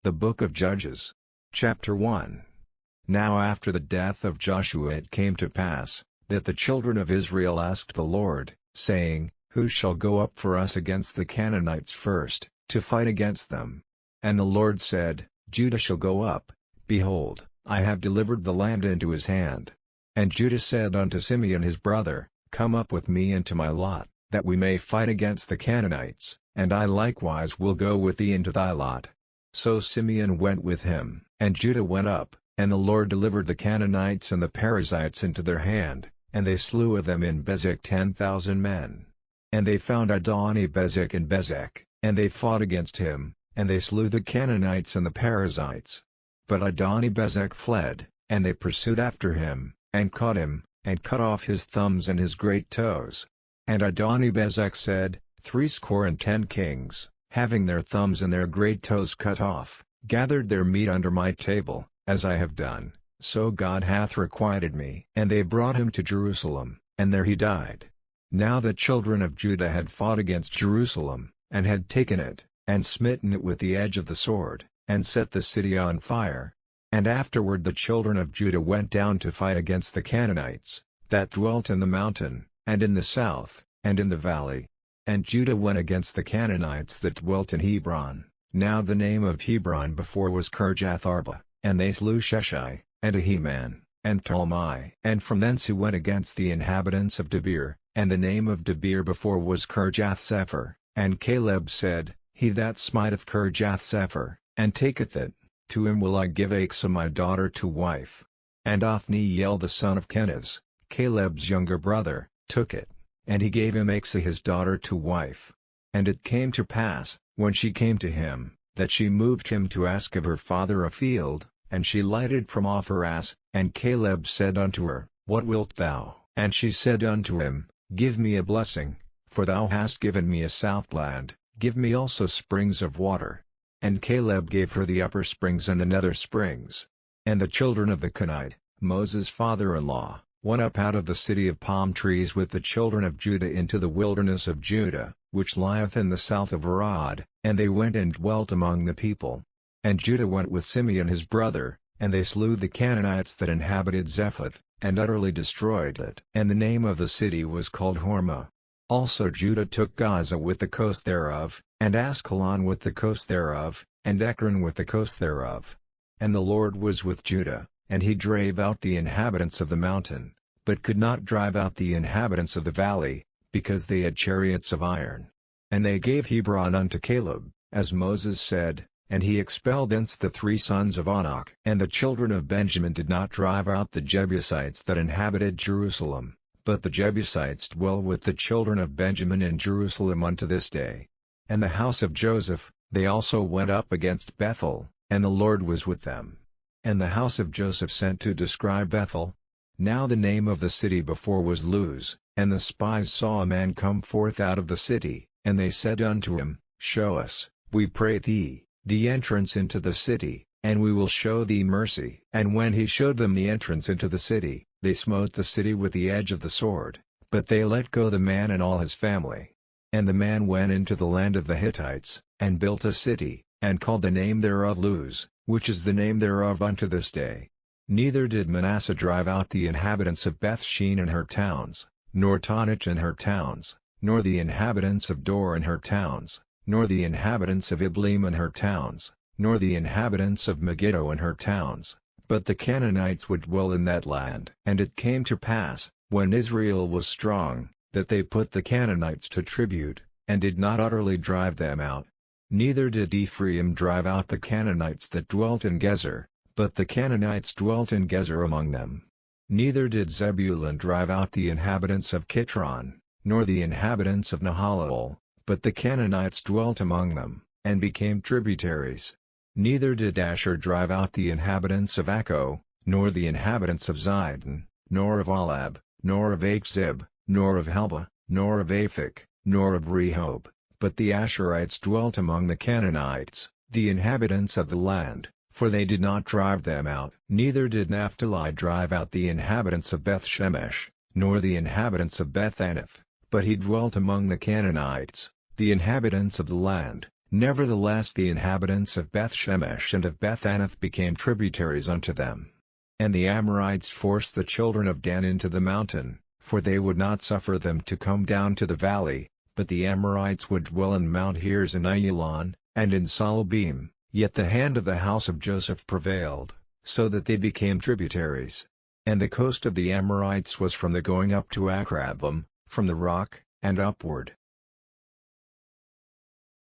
The Book of Judges. Chapter 1. Now after the death of Joshua it came to pass, that the children of Israel asked the Lord, saying, Who shall go up for us against the Canaanites first, to fight against them? And the Lord said, Judah shall go up. Behold, I have delivered the land into his hand. And Judah said unto Simeon his brother, Come up with me into my lot, that we may fight against the Canaanites, and I likewise will go with thee into thy lot. So Simeon went with him, and Judah went up, and the Lord delivered the Canaanites and the Perizzites into their hand, and they slew of them in Bezek 10,000 men. And they found Adoni-Bezek in Bezek, and they fought against him, and they slew the Canaanites and the Perizzites. But Adoni-Bezek fled, and they pursued after him, and caught him, and cut off his thumbs and his great toes. And Adoni-Bezek said, 70 kings, having their thumbs and their great toes cut off, gathered their meat under my table, as I have done, so God hath requited me. And they brought him to Jerusalem, and there he died. Now the children of Judah had fought against Jerusalem, and had taken it, and smitten it with the edge of the sword, and set the city on fire. And afterward the children of Judah went down to fight against the Canaanites, that dwelt in the mountain, and in the south, and in the valley. And Judah went against the Canaanites that dwelt in Hebron. Now the name of Hebron before was Kirjath-arba, and they slew Sheshai, and Ahiman, and Talmai. And from thence he went against the inhabitants of Debir, and the name of Debir before was Kirjath-sepher. And Caleb said, He that smiteth Kirjath-sepher, and taketh it, to him will I give Achsah my daughter to wife. And Othniel the son of Kenaz, Caleb's younger brother, took it, and he gave him Achsah his daughter to wife. And it came to pass, when she came to him, that she moved him to ask of her father a field, and she lighted from off her ass. And Caleb said unto her, What wilt thou? And she said unto him, Give me a blessing, for thou hast given me a southland, give me also springs of water. And Caleb gave her the upper springs and the nether springs. And the children of the Kenite, Moses' father-in-law, went up out of the city of palm trees with the children of Judah into the wilderness of Judah, which lieth in the south of Arad, and they went and dwelt among the people. And Judah went with Simeon his brother, and they slew the Canaanites that inhabited Zephath, and utterly destroyed it. And the name of the city was called Hormah. Also Judah took Gaza with the coast thereof, and Askelon with the coast thereof, and Ekron with the coast thereof. And the Lord was with Judah, and he drave out the inhabitants of the mountain, but could not drive out the inhabitants of the valley, because they had chariots of iron. And they gave Hebron unto Caleb, as Moses said, and he expelled thence the 3 sons of Anak. And the children of Benjamin did not drive out the Jebusites that inhabited Jerusalem, but the Jebusites dwell with the children of Benjamin in Jerusalem unto this day. And the house of Joseph, they also went up against Bethel, and the Lord was with them. And the house of Joseph sent to describe Bethel. Now the name of the city before was Luz, and the spies saw a man come forth out of the city, and they said unto him, Show us, we pray thee, the entrance into the city, and we will show thee mercy. And when he showed them the entrance into the city, they smote the city with the edge of the sword, but they let go the man and all his family. And the man went into the land of the Hittites, and built a city, and called the name thereof Luz, which is the name thereof unto this day. Neither did Manasseh drive out the inhabitants of Bethshean and her towns, nor Taanach and her towns, nor the inhabitants of Dor and her towns, nor the inhabitants of Ibleam and her towns, nor the inhabitants of Megiddo and her towns, but the Canaanites would dwell in that land. And it came to pass, when Israel was strong, that they put the Canaanites to tribute, and did not utterly drive them out. Neither did Ephraim drive out the Canaanites that dwelt in Gezer, but the Canaanites dwelt in Gezer among them. Neither did Zebulun drive out the inhabitants of Kitron, nor the inhabitants of Nahalal, but the Canaanites dwelt among them, and became tributaries. Neither did Asher drive out the inhabitants of Akko, nor the inhabitants of Zidon, nor of Alab, nor of Achzib, nor of Helba, nor of Aphik, nor of Rehob, but the Asherites dwelt among the Canaanites, the inhabitants of the land, for they did not drive them out. Neither did Naphtali drive out the inhabitants of Beth-Shemesh, nor the inhabitants of Beth-Anath, but he dwelt among the Canaanites, the inhabitants of the land, Nevertheless the inhabitants of Beth-Shemesh and of Beth-Anath became tributaries unto them. And the Amorites forced the children of Dan into the mountain, for they would not suffer them to come down to the valley, but the Amorites would dwell in Mount Heres and Aiyalon, and in Saalbim, yet the hand of the house of Joseph prevailed, so that they became tributaries. And the coast of the Amorites was from the going up to Akrabim, from the rock, and upward.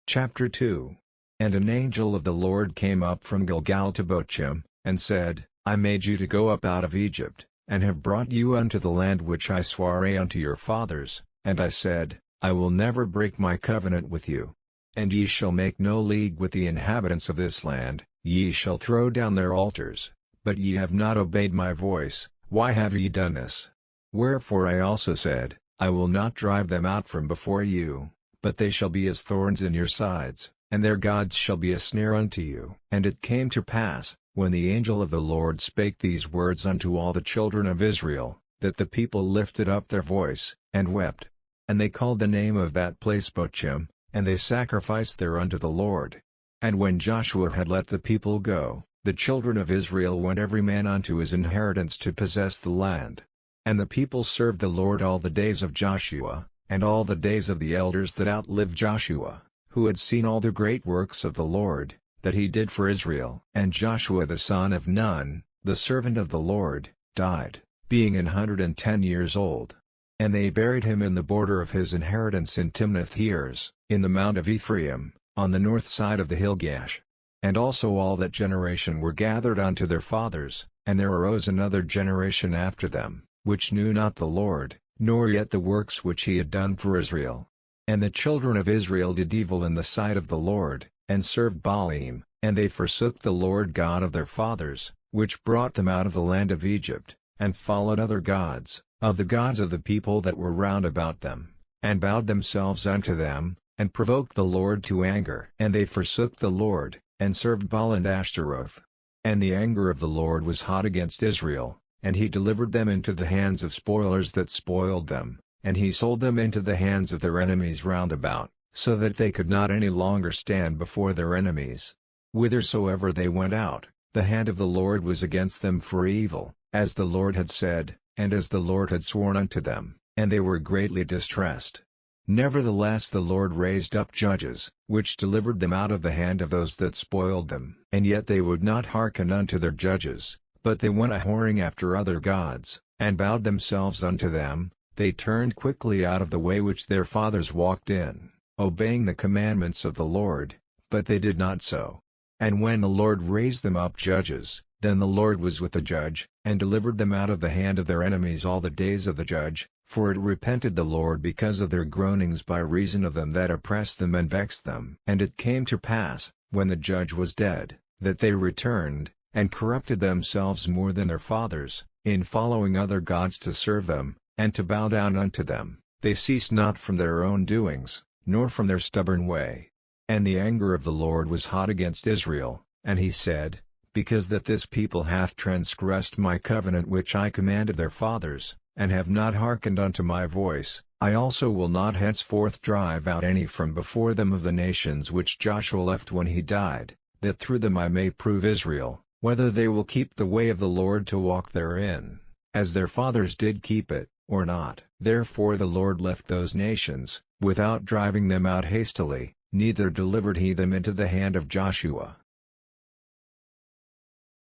Chapter 2. And an angel of the Lord came up from Gilgal to Bochim, and said, I made you to go up out of Egypt, and have brought you unto the land which I sware unto your fathers, and I said, I will never break my covenant with you. And ye shall make no league with the inhabitants of this land, ye shall throw down their altars, but ye have not obeyed my voice. Why have ye done this? Wherefore I also said, I will not drive them out from before you, but they shall be as thorns in your sides, and their gods shall be a snare unto you. And it came to pass, when the angel of the Lord spake these words unto all the children of Israel, that the people lifted up their voice, and wept. And they called the name of that place Bochim, and they sacrificed there unto the Lord. And when Joshua had let the people go, the children of Israel went every man unto his inheritance to possess the land. And the people served the Lord all the days of Joshua, and all the days of the elders that outlived Joshua, who had seen all the great works of the Lord, that he did for Israel. And Joshua the son of Nun, the servant of the Lord, died, being 110 years old. And they buried him in the border of his inheritance in Timnath-Heres, in the mount of Ephraim, on the north side of the hill Gaash. And also all that generation were gathered unto their fathers, and there arose another generation after them, which knew not the Lord, nor yet the works which he had done for Israel. And the children of Israel did evil in the sight of the Lord, and served Baalim, and they forsook the Lord God of their fathers, which brought them out of the land of Egypt, and followed other gods, of the gods of the people that were round about them, and bowed themselves unto them, and provoked the Lord to anger. And they forsook the Lord, and served Baal and Ashtaroth. And the anger of the Lord was hot against Israel, and he delivered them into the hands of spoilers that spoiled them, and he sold them into the hands of their enemies round about, so that they could not any longer stand before their enemies. Whithersoever they went out, the hand of the Lord was against them for evil, as the Lord had said, and as the Lord had sworn unto them, and they were greatly distressed. Nevertheless the Lord raised up judges, which delivered them out of the hand of those that spoiled them. And yet they would not hearken unto their judges, but they went a-whoring after other gods, and bowed themselves unto them. They turned quickly out of the way which their fathers walked in, obeying the commandments of the Lord, but they did not so. And when the Lord raised them up judges, then the Lord was with the judge, and delivered them out of the hand of their enemies all the days of the judge, for it repented the Lord because of their groanings by reason of them that oppressed them and vexed them. And it came to pass, when the judge was dead, that they returned, and corrupted themselves more than their fathers, in following other gods to serve them, and to bow down unto them. They ceased not from their own doings, nor from their stubborn way. And the anger of the Lord was hot against Israel, and he said, Because that this people hath transgressed my covenant which I commanded their fathers, and have not hearkened unto my voice, I also will not henceforth drive out any from before them of the nations which Joshua left when he died, that through them I may prove Israel, whether they will keep the way of the Lord to walk therein, as their fathers did keep it, or not. Therefore the Lord left those nations, without driving them out hastily, neither delivered he them into the hand of Joshua.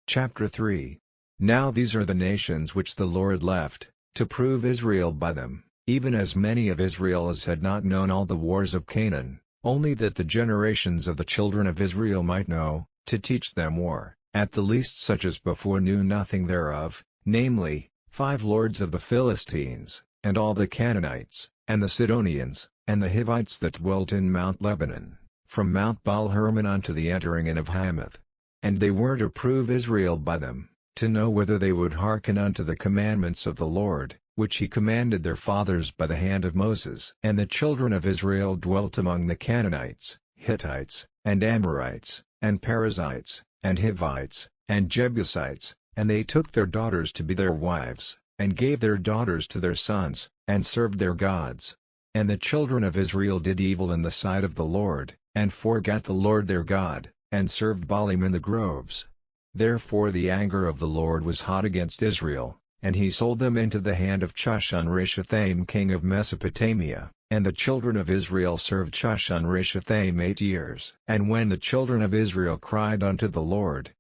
Chapter 3. Now these are the nations which the Lord left, to prove Israel by them, even as many of Israel as had not known all the wars of Canaan, only that the generations of the children of Israel might know, to teach them war, at the least such as before knew nothing thereof, namely, 5 lords of the Philistines, and all the Canaanites, and the Sidonians, and the Hivites that dwelt in Mount Lebanon, from Mount Baal-Hermon unto the entering in of Hamath. And they were to prove Israel by them, to know whether they would hearken unto the commandments of the Lord, which he commanded their fathers by the hand of Moses. And the children of Israel dwelt among the Canaanites, Hittites, and Amorites, and Perizzites, and Hivites, and Jebusites, and they took their daughters to be their wives, and gave their daughters to their sons, and served their gods. And the children of Israel did evil in the sight of the Lord, and forgat the Lord their God, and served Baalim in the groves. Therefore the anger of the Lord was hot against Israel, and he sold them into the hand of Chushan-Rishathaim king of Mesopotamia, and the children of Israel served Chushan-Rishathaim 8 years. And when the children of Israel cried unto the Lord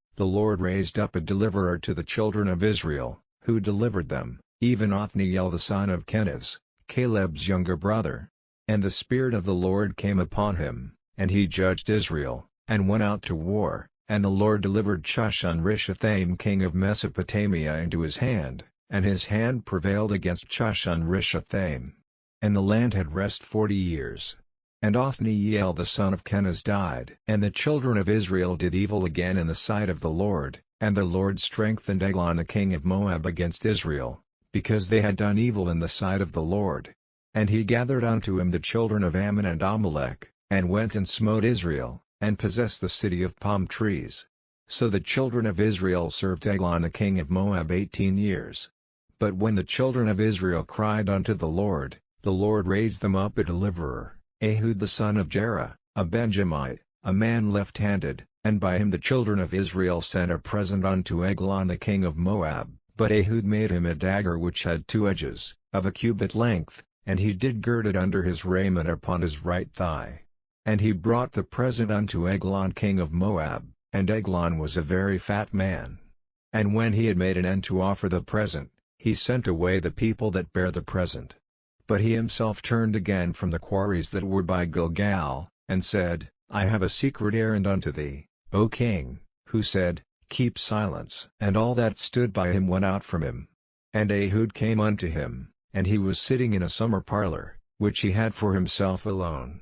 raised up a deliverer to the children of Israel, who delivered them, even Othniel the son of Kenaz, Caleb's younger brother. And the Spirit of the Lord came upon him, and he judged Israel, and went out to war, and the Lord delivered Chushan-Rishathaim king of Mesopotamia into his hand, and his hand prevailed against Chushan-Rishathaim. And the land had rest 40 years. And Othniel the son of Kenaz died. And the children of Israel did evil again in the sight of the Lord, and the Lord strengthened Eglon the king of Moab against Israel, because they had done evil in the sight of the Lord. And he gathered unto him the children of Ammon and Amalek, and went and smote Israel, and possessed the city of palm trees. So the children of Israel served Eglon the king of Moab 18 years. But when the children of Israel cried unto the Lord raised them up a deliverer, Ehud the son of Jerah, a Benjamite, a man left-handed, and by him the children of Israel sent a present unto Eglon the king of Moab. But Ehud made him a dagger which had 2 edges, of a cubit length, and he did gird it under his raiment upon his right thigh. And he brought the present unto Eglon king of Moab, and Eglon was a very fat man. And when he had made an end to offer the present, he sent away the people that bare the present. But he himself turned again from the quarries that were by Gilgal, and said, I have a secret errand unto thee, O king, who said, Keep silence. And all that stood by him went out from him. And Ehud came unto him, and he was sitting in a summer parlor, which he had for himself alone.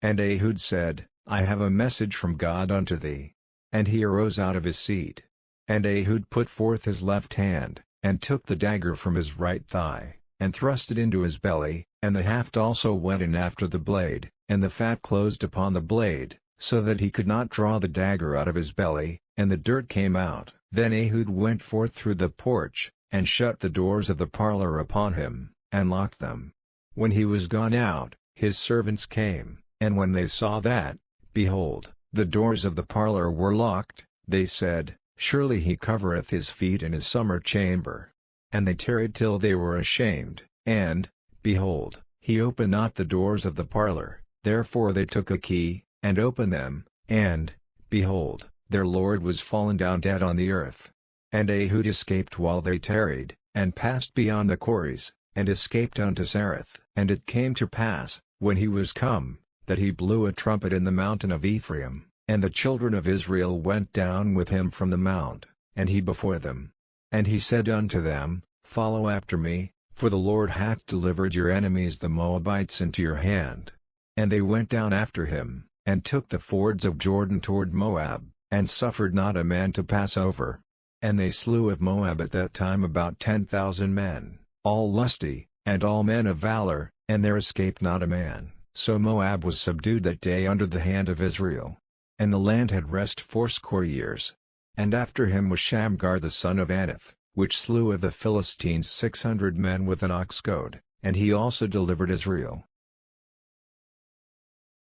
And Ehud said, I have a message from God unto thee. And he arose out of his seat. And Ehud put forth his left hand, and took the dagger from his right thigh, and thrust it into his belly, and the haft also went in after the blade, and the fat closed upon the blade, so that he could not draw the dagger out of his belly, and the dirt came out. Then Ehud went forth through the porch, and shut the doors of the parlor upon him, and locked them. When he was gone out, his servants came, and when they saw that, behold, the doors of the parlor were locked, they said, Surely he covereth his feet in his summer chamber. And they tarried till they were ashamed, and, behold, he opened not the doors of the parlor. Therefore they took a key, and opened them, and, behold, their lord was fallen down dead on the earth. And Ehud escaped while they tarried, and passed beyond the quarries, and escaped unto Zareth. And it came to pass, when he was come, that he blew a trumpet in the mountain of Ephraim, and the children of Israel went down with him from the mount, and he before them. And he said unto them, Follow after me, for the Lord hath delivered your enemies the Moabites into your hand. And they went down after him, and took the fords of Jordan toward Moab, and suffered not a man to pass over. And they slew of Moab at that time about 10,000 men, all lusty, and all men of valor, and there escaped not a man. So Moab was subdued that day under the hand of Israel. And the land had rest 80 years. And after him was Shamgar the son of Anath, which slew of the Philistines 600 men with an ox goad, and he also delivered Israel.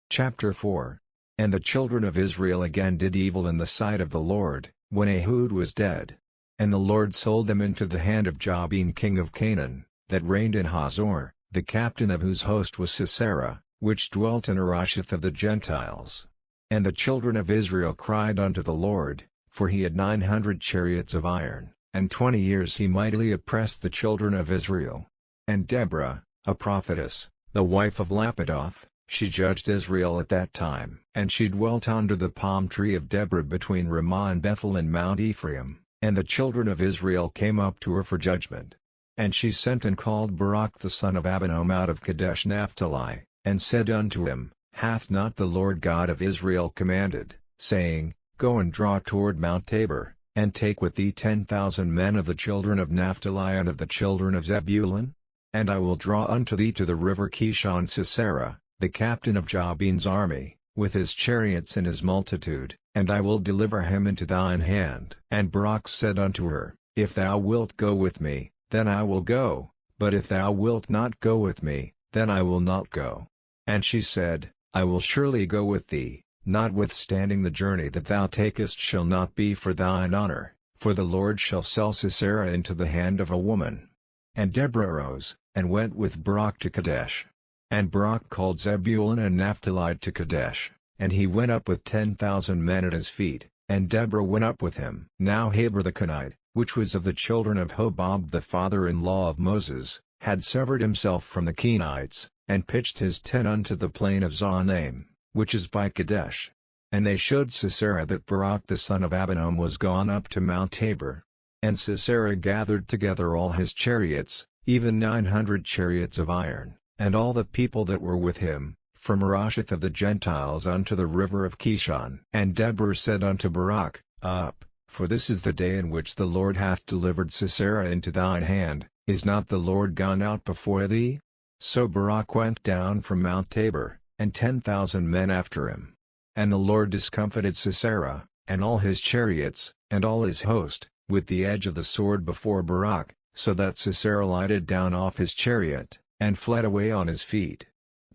Chapter 4. And the children of Israel again did evil in the sight of the Lord, when Ehud was dead. And the Lord sold them into the hand of Jabin king of Canaan, that reigned in Hazor, the captain of whose host was Sisera, which dwelt in Harosheth of the Gentiles. And the children of Israel cried unto the Lord, for he had 900 chariots of iron, and 20 years he mightily oppressed the children of Israel. And Deborah, a prophetess, the wife of Lapidoth, she judged Israel at that time. And she dwelt under the palm tree of Deborah between Ramah and Bethel and Mount Ephraim, and the children of Israel came up to her for judgment. And she sent and called Barak the son of Abinoam out of Kadesh Naphtali, and said unto him, Hath not the Lord God of Israel commanded, saying, Go and draw toward Mount Tabor, and take with thee 10,000 men of the children of Naphtali and of the children of Zebulun? And I will draw unto thee to the river Kishon Sisera, the captain of Jabin's army, with his chariots and his multitude, and I will deliver him into thine hand. And Barak said unto her, If thou wilt go with me, then I will go, but if thou wilt not go with me, then I will not go. And she said, I will surely go with thee, Notwithstanding the journey that thou takest shall not be for thine honor, for the Lord shall sell Sisera into the hand of a woman. And Deborah arose, and went with Barak to Kadesh. And Barak called Zebulun and Naphtali to Kadesh, and he went up with 10,000 men at his feet, and Deborah went up with him. Now Heber the Kenite, which was of the children of Hobab the father-in-law of Moses, had severed himself from the Kenites, and pitched his tent unto the plain of Zaanaim, which is by Kadesh. And they showed Sisera that Barak the son of Abinoam was gone up to Mount Tabor. And Sisera gathered together all his chariots, even 900 chariots of iron, and all the people that were with him, from Rosheth of the Gentiles unto the river of Kishon. And Deborah said unto Barak, Up, for this is the day in which the Lord hath delivered Sisera into thine hand. Is not the Lord gone out before thee? So Barak went down from Mount Tabor, and 10,000 men after him. And the Lord discomfited Sisera, and all his chariots, and all his host, with the edge of the sword before Barak, so that Sisera lighted down off his chariot, and fled away on his feet.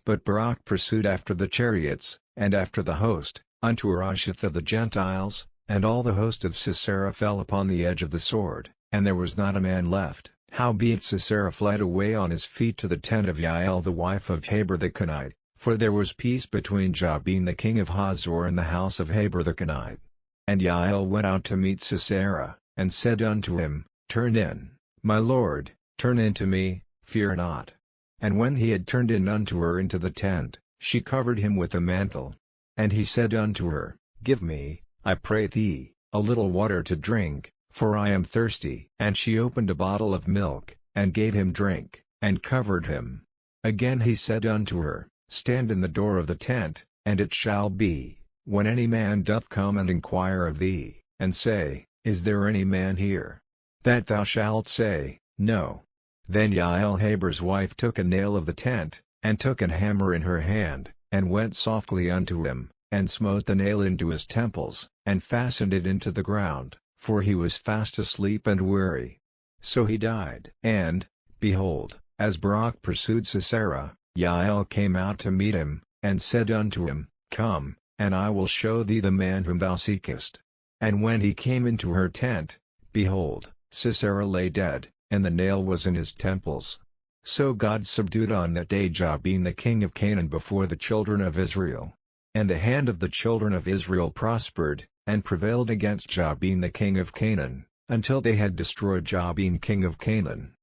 But Barak pursued after the chariots, and after the host, unto Rosheth of the Gentiles, and all the host of Sisera fell upon the edge of the sword, and there was not a man left. Howbeit Sisera fled away on his feet to the tent of Jael the wife of Heber the Kenite, for there was peace between Jabin the king of Hazor and the house of Heber the Kenite. And Jael went out to meet Sisera, and said unto him, Turn in, my lord, turn in to me, fear not. And when he had turned in unto her into the tent, she covered him with a mantle. And he said unto her, Give me, I pray thee, a little water to drink, for I am thirsty. And she opened a bottle of milk, and gave him drink, and covered him. Again he said unto her, Stand in the door of the tent, and it shall be, when any man doth come and inquire of thee, and say, Is there any man here? That thou shalt say, No. Then Jael Heber's wife took a nail of the tent, and took an hammer in her hand, and went softly unto him, and smote the nail into his temples, and fastened it into the ground, for he was fast asleep and weary. So he died. And, behold, as Barak pursued Sisera, Jael came out to meet him, and said unto him, Come, and I will show thee the man whom thou seekest. And when he came into her tent, behold, Sisera lay dead, and the nail was in his temples. So God subdued on that day Jabin the king of Canaan before the children of Israel. And the hand of the children of Israel prospered, and prevailed against Jabin the king of Canaan, until they had destroyed Jabin king of Canaan.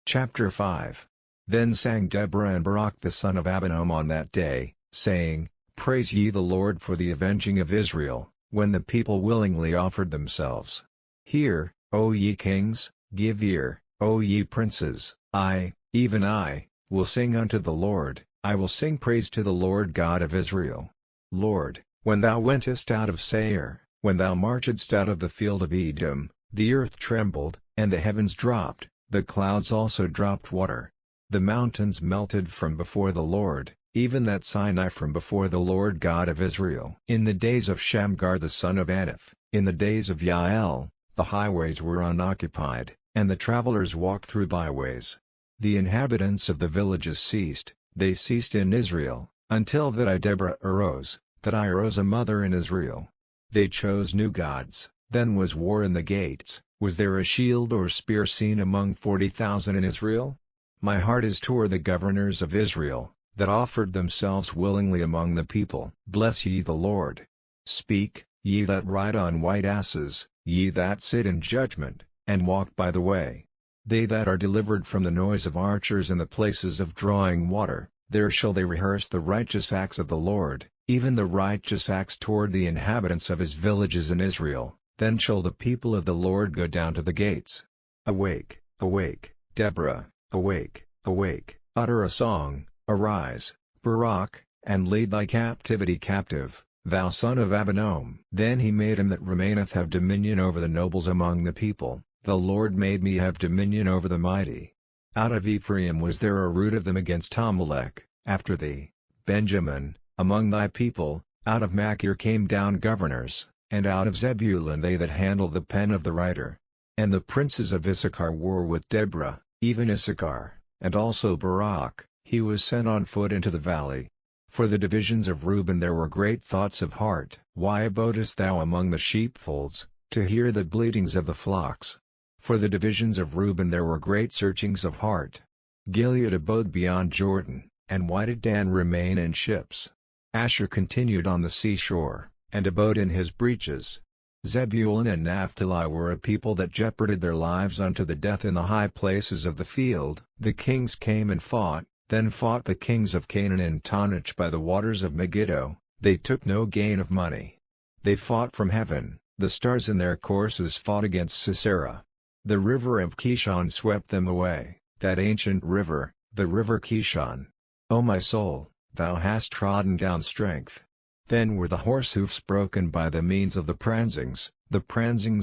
Chapter 5. Then sang Deborah and Barak the son of Abinoam on that day, saying, Praise ye the Lord for the avenging of Israel, when the people willingly offered themselves. Hear, O ye kings, give ear, O ye princes, I, even I, will sing unto the Lord, I will sing praise to the Lord God of Israel. Lord, when thou wentest out of Seir, when thou marchedst out of the field of Edom, the earth trembled, and the heavens dropped, the clouds also dropped water. The mountains melted from before the Lord, even that Sinai from before the Lord God of Israel. In the days of Shamgar the son of Anath, in the days of Jael, the highways were unoccupied, and the travelers walked through byways. The inhabitants of the villages ceased, they ceased in Israel, until that I Deborah arose, that I arose a mother in Israel. They chose new gods, then was war in the gates. Was there a shield or spear seen among 40,000 in Israel? My heart is toward the governors of Israel, that offered themselves willingly among the people. Bless ye the Lord. Speak, ye that ride on white asses, ye that sit in judgment, and walk by the way. They that are delivered from the noise of archers in the places of drawing water, there shall they rehearse the righteous acts of the Lord, even the righteous acts toward the inhabitants of his villages in Israel. Then shall the people of the Lord go down to the gates. Awake, awake, Deborah, awake, awake, utter a song, arise, Barak, and lead thy captivity captive, thou son of Abinoam. Then he made him that remaineth have dominion over the nobles among the people, the Lord made me have dominion over the mighty. Out of Ephraim was there a root of them against Amalek, after thee, Benjamin, among thy people, out of Machir came down governors. And out of Zebulun they that handle the pen of the writer. And the princes of Issachar war with Deborah, even Issachar, and also Barak, he was sent on foot into the valley. For the divisions of Reuben there were great thoughts of heart. Why abodest thou among the sheepfolds, to hear the bleatings of the flocks? For the divisions of Reuben there were great searchings of heart. Gilead abode beyond Jordan, and why did Dan remain in ships? Asher continued on the seashore, and abode in his breaches. Zebulun and Naphtali were a people that jeoparded their lives unto the death in the high places of the field. The kings came and fought, then fought the kings of Canaan in Taanach by the waters of Megiddo. They took no gain of money. They fought from heaven, the stars in their courses fought against Sisera. The river of Kishon swept them away, that ancient river, the river Kishon. O my soul, thou hast trodden down strength. Then were the horsehoofs broken by the means of the pransings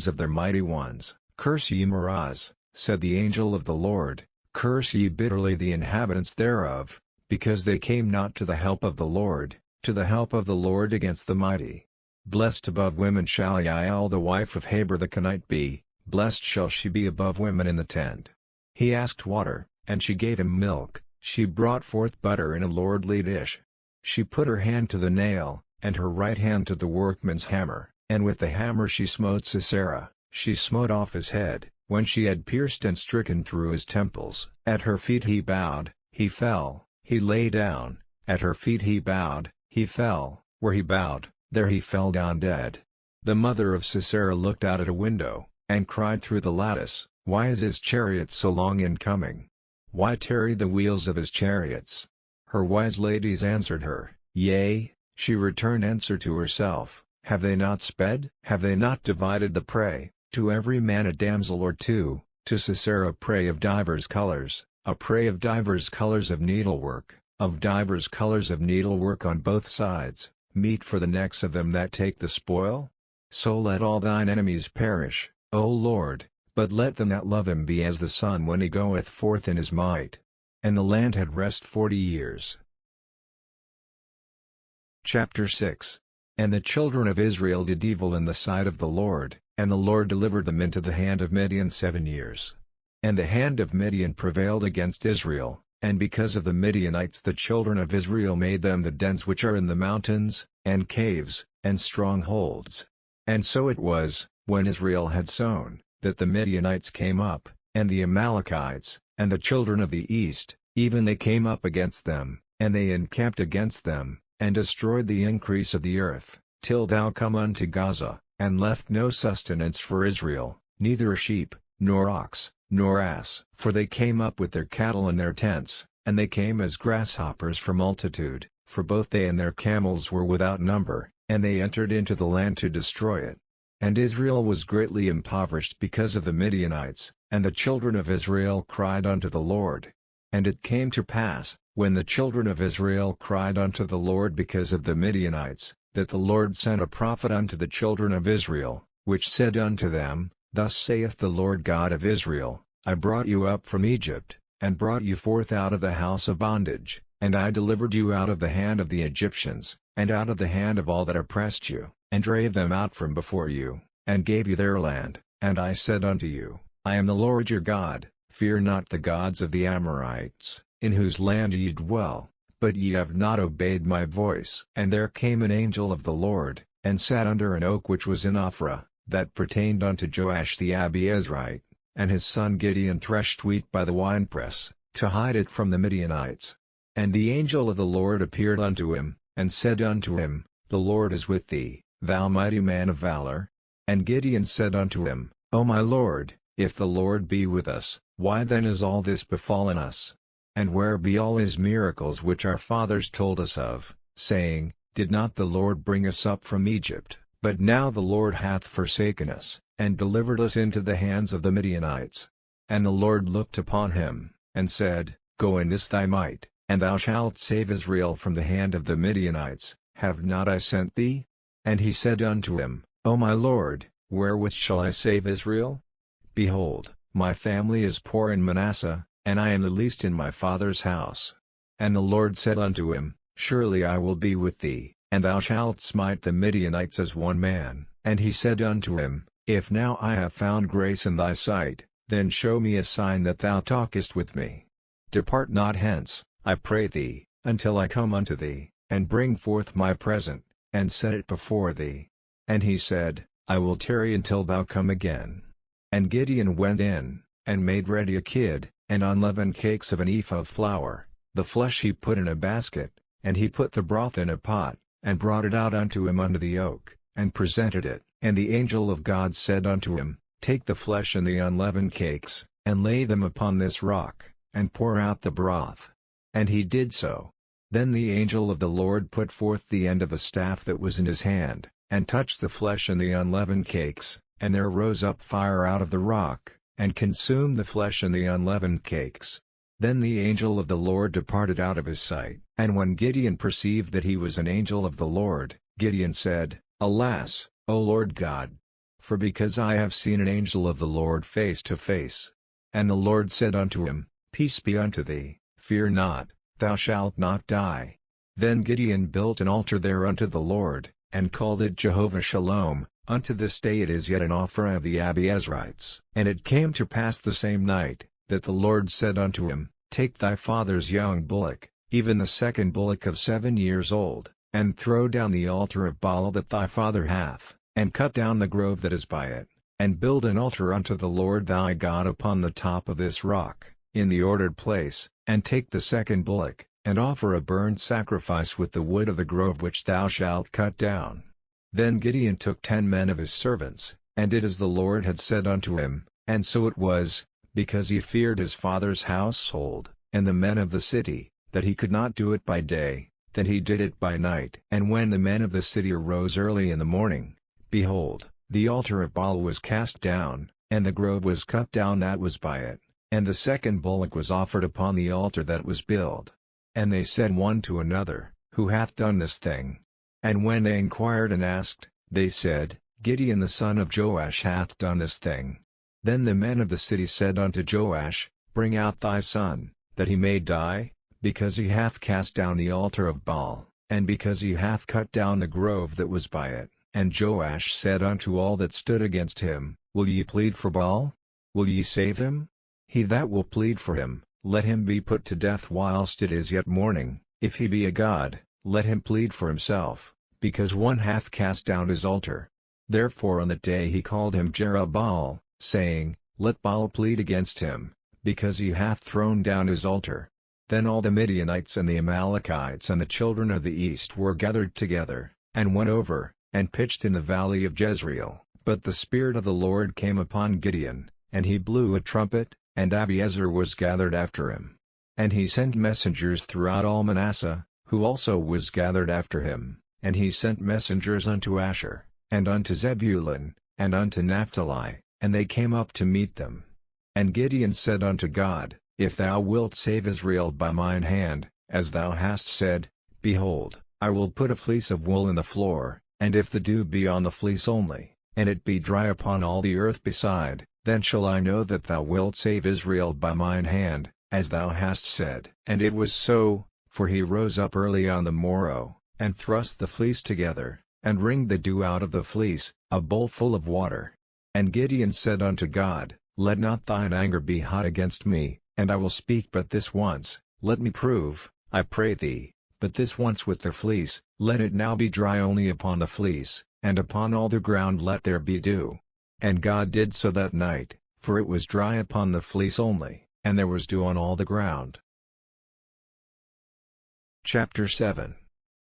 of their mighty ones. Curse ye Meroz, said the angel of the Lord, curse ye bitterly the inhabitants thereof, because they came not to the help of the Lord against the mighty. Blessed above women shall Yael the wife of Heber the Kenite be, blessed shall she be above women in the tent. He asked water, and she gave him milk, she brought forth butter in a lordly dish. She put her hand to the nail, and her right hand to the workman's hammer, and with the hammer she smote Sisera, she smote off his head, when she had pierced and stricken through his temples. At her feet he bowed, he fell, he lay down, at her feet he bowed, he fell, where he bowed, there he fell down dead. The mother of Sisera looked out at a window, and cried through the lattice, Why is his chariot so long in coming? Why tarry the wheels of his chariots? Her wise ladies answered her, Yea. She returned answer to herself, Have they not sped? Have they not divided the prey, to every man a damsel or two, to Sisera prey of divers colors, a prey of divers colors of needlework on both sides, meat for the necks of them that take the spoil? So let all thine enemies perish, O Lord, but let them that love him be as the sun when he goeth forth in his might. And the land had rest 40 years. Chapter 6. And the children of Israel did evil in the sight of the Lord, and the Lord delivered them into the hand of Midian 7 years. And the hand of Midian prevailed against Israel, and because of the Midianites the children of Israel made them the dens which are in the mountains, and caves, and strongholds. And so it was, when Israel had sown, that the Midianites came up, and the Amalekites, and the children of the east, even they came up against them, and they encamped against them, and destroyed the increase of the earth, till thou come unto Gaza, and left no sustenance for Israel, neither a sheep, nor ox, nor ass. For they came up with their cattle and their tents, and they came as grasshoppers for multitude, for both they and their camels were without number, and they entered into the land to destroy it. And Israel was greatly impoverished because of the Midianites, and the children of Israel cried unto the Lord. And it came to pass, when the children of Israel cried unto the Lord because of the Midianites, that the Lord sent a prophet unto the children of Israel, which said unto them, Thus saith the Lord God of Israel, I brought you up from Egypt, and brought you forth out of the house of bondage, and I delivered you out of the hand of the Egyptians, and out of the hand of all that oppressed you, and drave them out from before you, and gave you their land. And I said unto you, I am the Lord your God, fear not the gods of the Amorites, in whose land ye dwell, but ye have not obeyed my voice. And there came an angel of the Lord, and sat under an oak which was in Ophrah, that pertained unto Joash the Abiezrite, and his son Gideon threshed wheat by the winepress, to hide it from the Midianites. And the angel of the Lord appeared unto him, and said unto him, The Lord is with thee, thou mighty man of valor. And Gideon said unto him, O my Lord, if the Lord be with us, why then is all this befallen us? And where be all his miracles which our fathers told us of, saying, Did not the Lord bring us up from Egypt? But now the Lord hath forsaken us, and delivered us into the hands of the Midianites. And the Lord looked upon him, and said, Go in this thy might, and thou shalt save Israel from the hand of the Midianites. Have not I sent thee? And he said unto him, O my Lord, wherewith shall I save Israel? Behold, my family is poor in Manasseh, and I am the least in my father's house. And the Lord said unto him, Surely I will be with thee, and thou shalt smite the Midianites as one man. And he said unto him, If now I have found grace in thy sight, then show me a sign that thou talkest with me. Depart not hence, I pray thee, until I come unto thee. and bring forth my present, and set it before thee. And he said, I will tarry until thou come again. And Gideon went in, and made ready a kid, and unleavened cakes of an ephah of flour, the flesh he put in a basket, and he put the broth in a pot, and brought it out unto him under the oak, and presented it. And the angel of God said unto him, Take the flesh and the unleavened cakes, and lay them upon this rock, and pour out the broth. And he did so. Then the angel of the Lord put forth the end of the staff that was in his hand, and touched the flesh and the unleavened cakes, and there rose up fire out of the rock, and consumed the flesh and the unleavened cakes. Then the angel of the Lord departed out of his sight. And when Gideon perceived that he was an angel of the Lord, Gideon said, Alas, O Lord God! For because I have seen an angel of the Lord face to face. And the Lord said unto him, Peace be unto thee, fear not, thou shalt not die. Then Gideon built an altar there unto the Lord, and called it Jehovah Shalom. Unto this day it is yet an offering of the Abiezrites. And it came to pass the same night, that the Lord said unto him, Take thy father's young bullock, even the second bullock of 7 years old, and throw down the altar of Baal that thy father hath, and cut down the grove that is by it, and build an altar unto the Lord thy God upon the top of this rock, in the ordered place, and take the second bullock, and offer a burnt sacrifice with the wood of the grove which thou shalt cut down. Then Gideon took 10 men of his servants, and did as the Lord had said unto him, and so it was, because he feared his father's household, and the men of the city, that he could not do it by day, that he did it by night. And when the men of the city arose early in the morning, behold, the altar of Baal was cast down, and the grove was cut down that was by it, and the second bullock was offered upon the altar that was built. And they said one to another, Who hath done this thing? And when they inquired and asked, they said, Gideon the son of Joash hath done this thing. Then the men of the city said unto Joash, Bring out thy son, that he may die, because he hath cast down the altar of Baal, and because he hath cut down the grove that was by it. And Joash said unto all that stood against him, Will ye plead for Baal? Will ye save him? He that will plead for him, let him be put to death whilst it is yet morning. If he be a god, let him plead for himself, because one hath cast down his altar. Therefore on that day he called him Jerubbaal, saying, Let Baal plead against him, because he hath thrown down his altar. Then all the Midianites and the Amalekites and the children of the east were gathered together, and went over, and pitched in the valley of Jezreel. But the Spirit of the Lord came upon Gideon, and he blew a trumpet, and Abiezer was gathered after him. And he sent messengers throughout all Manasseh, who also was gathered after him, and he sent messengers unto Asher, and unto Zebulun, and unto Naphtali, and they came up to meet them. And Gideon said unto God, If thou wilt save Israel by mine hand, as thou hast said, behold, I will put a fleece of wool in the floor, and if the dew be on the fleece only, and it be dry upon all the earth beside, then shall I know that thou wilt save Israel by mine hand, as thou hast said. And it was so, for he rose up early on the morrow, and thrust the fleece together, and wringed the dew out of the fleece, a bowl full of water. And Gideon said unto God, Let not thine anger be hot against me, and I will speak but this once. Let me prove, I pray thee, but this once with the fleece. Let it now be dry only upon the fleece, and upon all the ground let there be dew. And God did so that night, for it was dry upon the fleece only, and there was dew on all the ground. Chapter 7.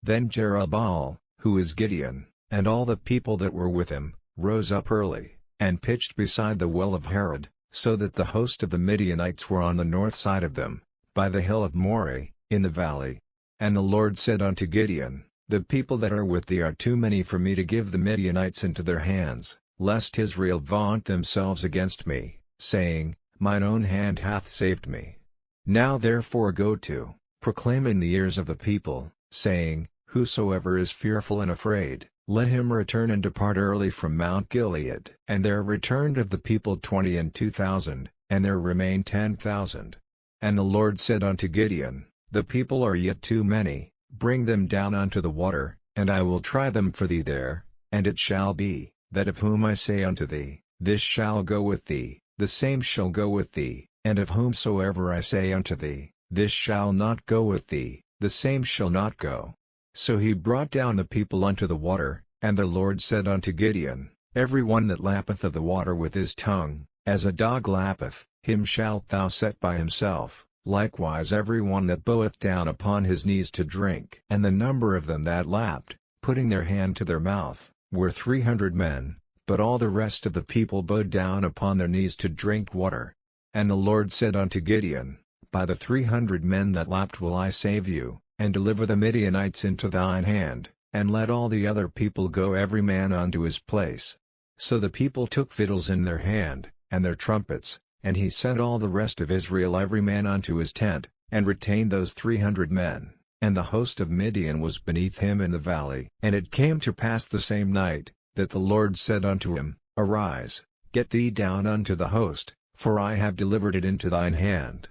Then Jerubbaal, who is Gideon, and all the people that were with him, rose up early, and pitched beside the well of Harod, so that the host of the Midianites were on the north side of them, by the hill of Moreh, in the valley. And the Lord said unto Gideon, The people that are with thee are too many for me to give the Midianites into their hands, lest Israel vaunt themselves against me, saying, Mine own hand hath saved me. Now therefore go to, proclaim in the ears of the people, saying, Whosoever is fearful and afraid, let him return and depart early from Mount Gilead. And there returned of the people 22,000, and there remained 10,000. And the Lord said unto Gideon, The people are yet too many, bring them down unto the water, and I will try them for thee there. And it shall be, that of whom I say unto thee, This shall go with thee, the same shall go with thee, and of whomsoever I say unto thee, This shall not go with thee, the same shall not go. So he brought down the people unto the water, and the Lord said unto Gideon, Every one that lappeth of the water with his tongue, as a dog lappeth, him shalt thou set by himself, likewise every one that boweth down upon his knees to drink. And the number of them that lapped, putting their hand to their mouth, were 300 men, but all the rest of the people bowed down upon their knees to drink water. And the Lord said unto Gideon, By the 300 men that lapped will I save you, and deliver the Midianites into thine hand, and let all the other people go every man unto his place. So the people took fiddles in their hand, and their trumpets, and he sent all the rest of Israel every man unto his tent, and retained those 300 men, and the host of Midian was beneath him in the valley. And it came to pass the same night, that the Lord said unto him, Arise, get thee down unto the host, for I have delivered it into thine hand.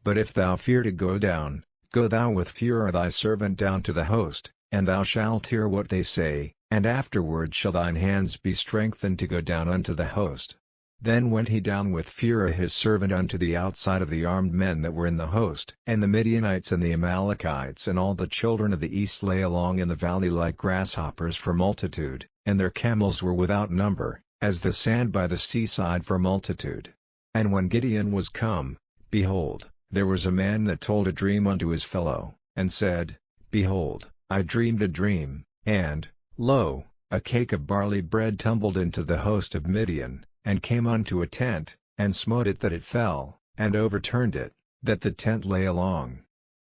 But if thou fear to go down, go thou with Phurah thy servant down to the host, and thou shalt hear what they say, and afterward shall thine hands be strengthened to go down unto the host. Then went he down with Phurah his servant unto the outside of the armed men that were in the host. And the Midianites and the Amalekites and all the children of the east lay along in the valley like grasshoppers for multitude, and their camels were without number, as the sand by the seaside for multitude. And when Gideon was come, behold, there was a man that told a dream unto his fellow, and said, Behold, I dreamed a dream, and, lo, a cake of barley bread tumbled into the host of Midian, and came unto a tent, and smote it that it fell, and overturned it, that the tent lay along.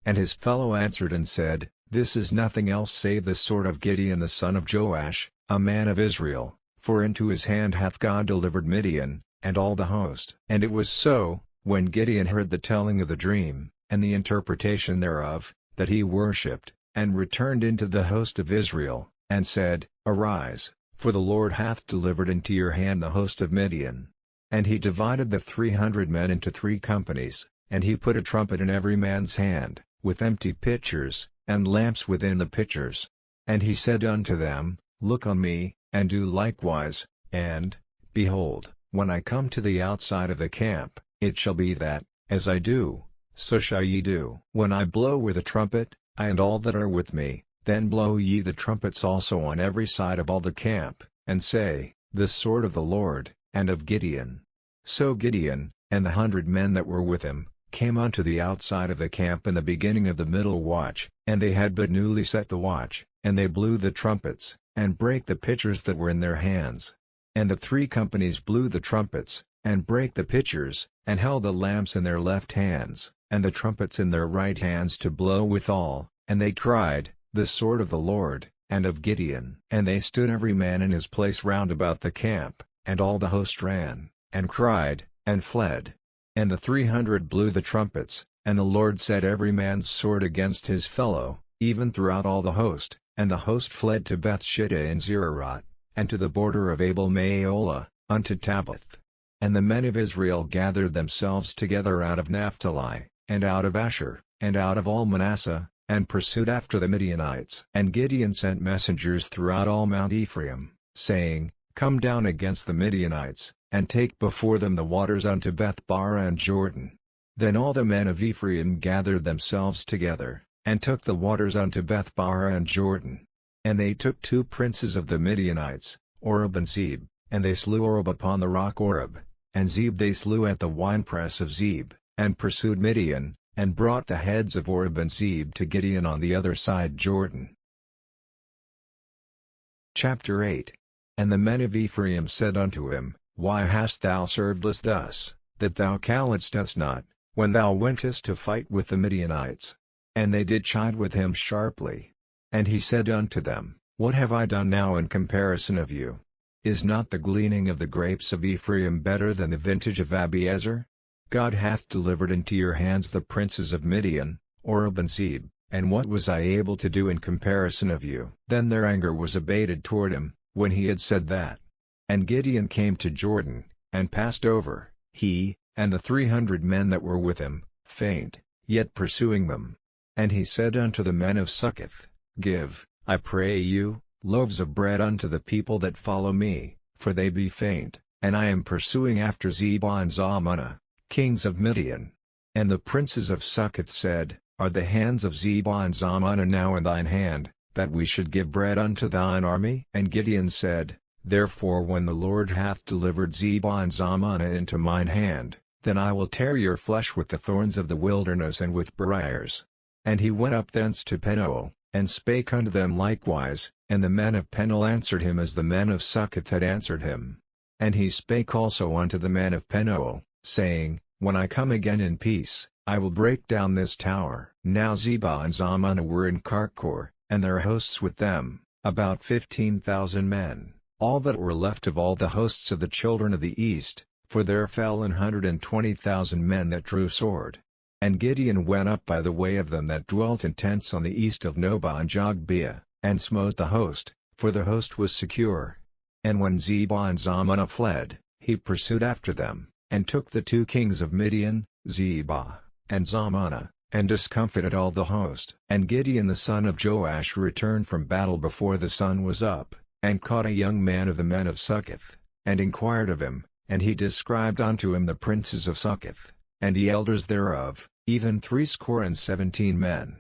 And his fellow answered and said, This is nothing else save the sword of Gideon the son of Joash, a man of Israel, for into his hand hath God delivered Midian, and all the host. And it was so, when Gideon heard the telling of the dream, and the interpretation thereof, that he worshipped, and returned into the host of Israel, and said, Arise, for the Lord hath delivered into your hand the host of Midian. And he divided the 300 men into 3 companies, and he put a trumpet in every man's hand, with empty pitchers, and lamps within the pitchers. And he said unto them, Look on me, and do likewise, and, behold, when I come to the outside of the camp, it shall be that, as I do, so shall ye do. When I blow with a trumpet, I and all that are with me, then blow ye the trumpets also on every side of all the camp, and say, The sword of the Lord, and of Gideon. So Gideon, and the 100 men that were with him, came unto the outside of the camp in the beginning of the middle watch, and they had but newly set the watch, and they blew the trumpets, and brake the pitchers that were in their hands. And the 3 companies blew the trumpets, and brake the pitchers, and held the lamps in their left hands, and the trumpets in their right hands to blow withal, and they cried, The sword of the Lord, and of Gideon. And they stood every man in his place round about the camp, and all the host ran, and cried, and fled. And the 300 blew the trumpets, and the Lord set every man's sword against his fellow, even throughout all the host, and the host fled to Bethshittah in Zererot, and to the border of Abel-Meholah, unto Tabbath. And the men of Israel gathered themselves together out of Naphtali, and out of Asher, and out of all Manasseh, and pursued after the Midianites. And Gideon sent messengers throughout all Mount Ephraim, saying, Come down against the Midianites, and take before them the waters unto Beth-barah and Jordan. Then all the men of Ephraim gathered themselves together, and took the waters unto Beth-barah and Jordan. And they took 2 princes of the Midianites, Oreb and Zeb, and they slew Oreb upon the rock Oreb, and Zeb they slew at the winepress of Zeb, and pursued Midian, and brought the heads of Oreb and Zeb to Gideon on the other side Jordan. Chapter 8. And the men of Ephraim said unto him, Why hast thou served us thus, that thou calledst us not, when thou wentest to fight with the Midianites? And they did chide with him sharply. And he said unto them, What have I done now in comparison of you? Is not the gleaning of the grapes of Ephraim better than the vintage of Abiezer? God hath delivered into your hands the princes of Midian, Oreb and Zeb, and what was I able to do in comparison of you? Then their anger was abated toward him, when he had said that. And Gideon came to Jordan, and passed over, he, and the 300 men that were with him, faint, yet pursuing them. And he said unto the men of Succoth, Give, I pray you, loaves of bread unto the people that follow me, for they be faint, and I am pursuing after Zebah and Zalmunna, kings of Midian. And the princes of Succoth said, Are the hands of Zebah and Zalmunna now in thine hand, that we should give bread unto thine army? And Gideon said, Therefore when the Lord hath delivered Zebah and Zalmunna into mine hand, then I will tear your flesh with the thorns of the wilderness and with briars. And he went up thence to Penuel, and spake unto them likewise, and the men of Penuel answered him as the men of Succoth had answered him. And he spake also unto the men of Penuel, saying, When I come again in peace, I will break down this tower. Now Zebah and Zalmunna were in Karkor, and their hosts with them, about 15,000 men, all that were left of all the hosts of the children of the east, for there fell 120,000 men that drew sword. And Gideon went up by the way of them that dwelt in tents on the east of Nobah and Jogbehah, and smote the host, for the host was secure. And when Zebah and Zalmunna fled, he pursued after them, and took the 2 kings of Midian, Zebah and Zalmunna, and discomfited all the host. And Gideon the son of Joash returned from battle before the sun was up, and caught a young man of the men of Succoth, and inquired of him, and he described unto him the princes of Succoth, and the elders thereof, even 70 men.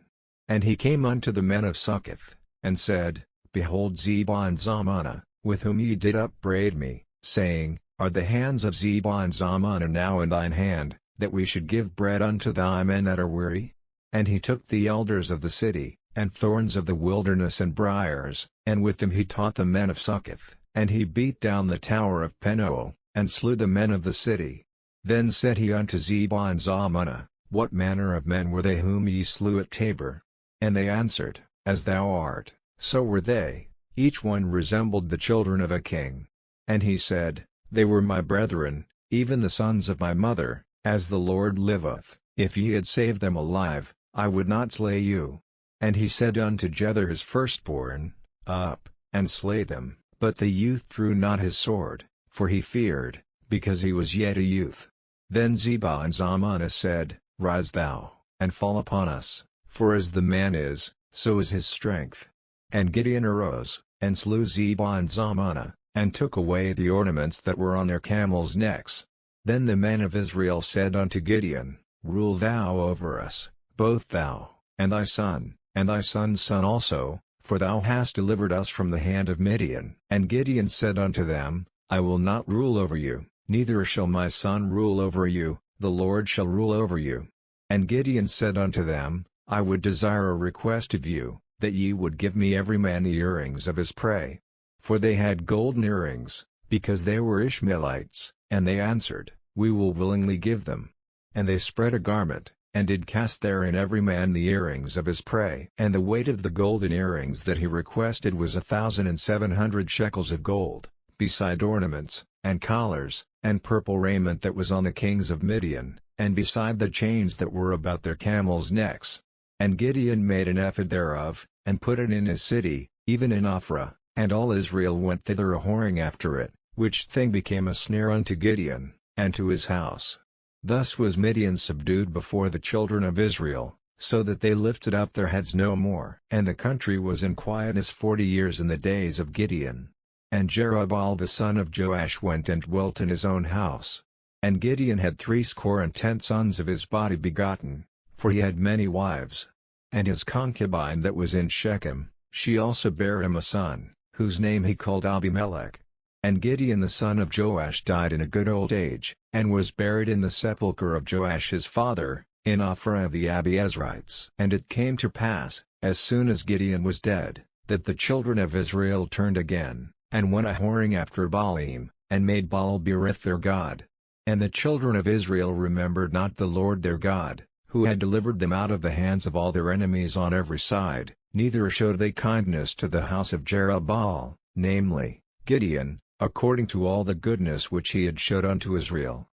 And he came unto the men of Succoth, and said, Behold Zebah and Zalmunna, with whom ye did upbraid me, saying, Are the hands of Zebah and Zalmunna now in thine hand, that we should give bread unto thy men that are weary? And he took the elders of the city, and thorns of the wilderness and briars, and with them he taught the men of Succoth, and he beat down the tower of Penuel, and slew the men of the city. Then said he unto Zebah and Zalmunna, What manner of men were they whom ye slew at Tabor? And they answered, As thou art, so were they, each one resembled the children of a king. And he said, They were my brethren, even the sons of my mother, as the Lord liveth, if ye had saved them alive, I would not slay you. And he said unto Jether his firstborn, Up, and slay them, but the youth drew not his sword, for he feared, because he was yet a youth. Then Zebah and Zalmunna said, Rise thou, and fall upon us, for as the man is, so is his strength. And Gideon arose, and slew Zebah and Zalmunna, and took away the ornaments that were on their camels' necks. Then the men of Israel said unto Gideon, Rule thou over us, both thou, and thy son, and thy son's son also, for thou hast delivered us from the hand of Midian. And Gideon said unto them, I will not rule over you, neither shall my son rule over you, the Lord shall rule over you. And Gideon said unto them, I would desire a request of you, that ye would give me every man the earrings of his prey. For they had golden earrings, because they were Ishmaelites, and they answered, We will willingly give them. And they spread a garment, and did cast therein every man the earrings of his prey. And the weight of the golden earrings that he requested was 1,700 shekels of gold, beside ornaments, and collars, and purple raiment that was on the kings of Midian, and beside the chains that were about their camels' necks. And Gideon made an ephod thereof, and put it in his city, even in Ophrah, and all Israel went thither a-whoring after it, which thing became a snare unto Gideon, and to his house. Thus was Midian subdued before the children of Israel, so that they lifted up their heads no more. And the country was in quietness 40 years in the days of Gideon. And Jerubbaal the son of Joash went and dwelt in his own house. And Gideon had 70 sons of his body begotten, for he had many wives. And his concubine that was in Shechem, she also bare him a son, whose name he called Abimelech. And Gideon the son of Joash died in a good old age, and was buried in the sepulchre of Joash his father, in Ophrah of the Abiezrites. And it came to pass, as soon as Gideon was dead, that the children of Israel turned again, and went a-whoring after Baalim, and made Baal-berith their god. And the children of Israel remembered not the Lord their God, who had delivered them out of the hands of all their enemies on every side, neither showed they kindness to the house of Jerubbaal, namely, Gideon, according to all the goodness which he had showed unto Israel.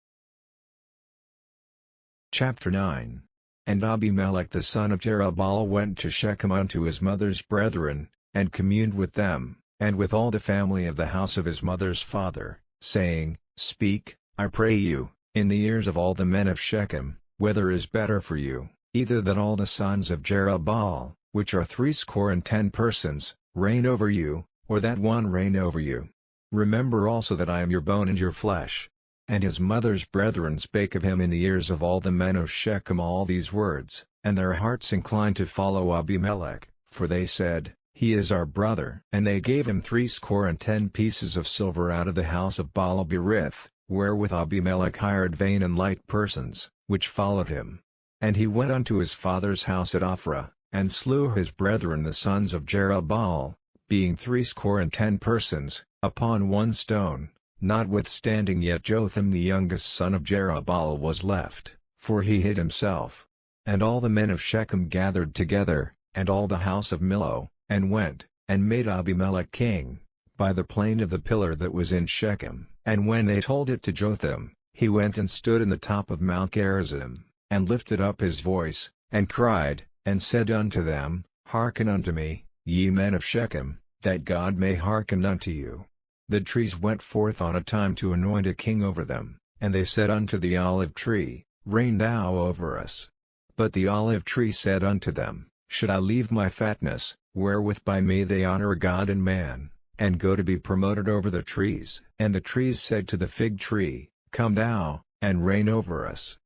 Chapter 9. And Abimelech the son of Jerubbaal went to Shechem unto his mother's brethren, and communed with them, and with all the family of the house of his mother's father, saying, Speak, I pray you, in the ears of all the men of Shechem, whether is better for you, either that all the sons of Jerubbaal, which are 70 persons, reign over you, or that one reign over you. Remember also that I am your bone and your flesh. And his mother's brethren spake of him in the ears of all the men of Shechem all these words, and their hearts inclined to follow Abimelech, for they said, he is our brother. And they gave him 70 pieces of silver out of the house of Baal-berith, wherewith Abimelech hired vain and light persons, which followed him. And he went unto his father's house at Ophrah, and slew his brethren the sons of Jerubbaal, being 70 persons, upon one stone. Notwithstanding yet Jotham the youngest son of Jerubbaal was left, for he hid himself. And all the men of Shechem gathered together, and all the house of Millo, and went, and made Abimelech king, by the plain of the pillar that was in Shechem. And when they told it to Jotham, he went and stood in the top of Mount Gerizim, and lifted up his voice, and cried, and said unto them, Hearken unto me, ye men of Shechem, that God may hearken unto you. The trees went forth on a time to anoint a king over them, and they said unto the olive tree, Reign thou over us. But the olive tree said unto them, Should I leave my fatness, wherewith by me they honor God and man, and go to be promoted over the trees? And the trees said to the fig tree, Come thou, and reign over us.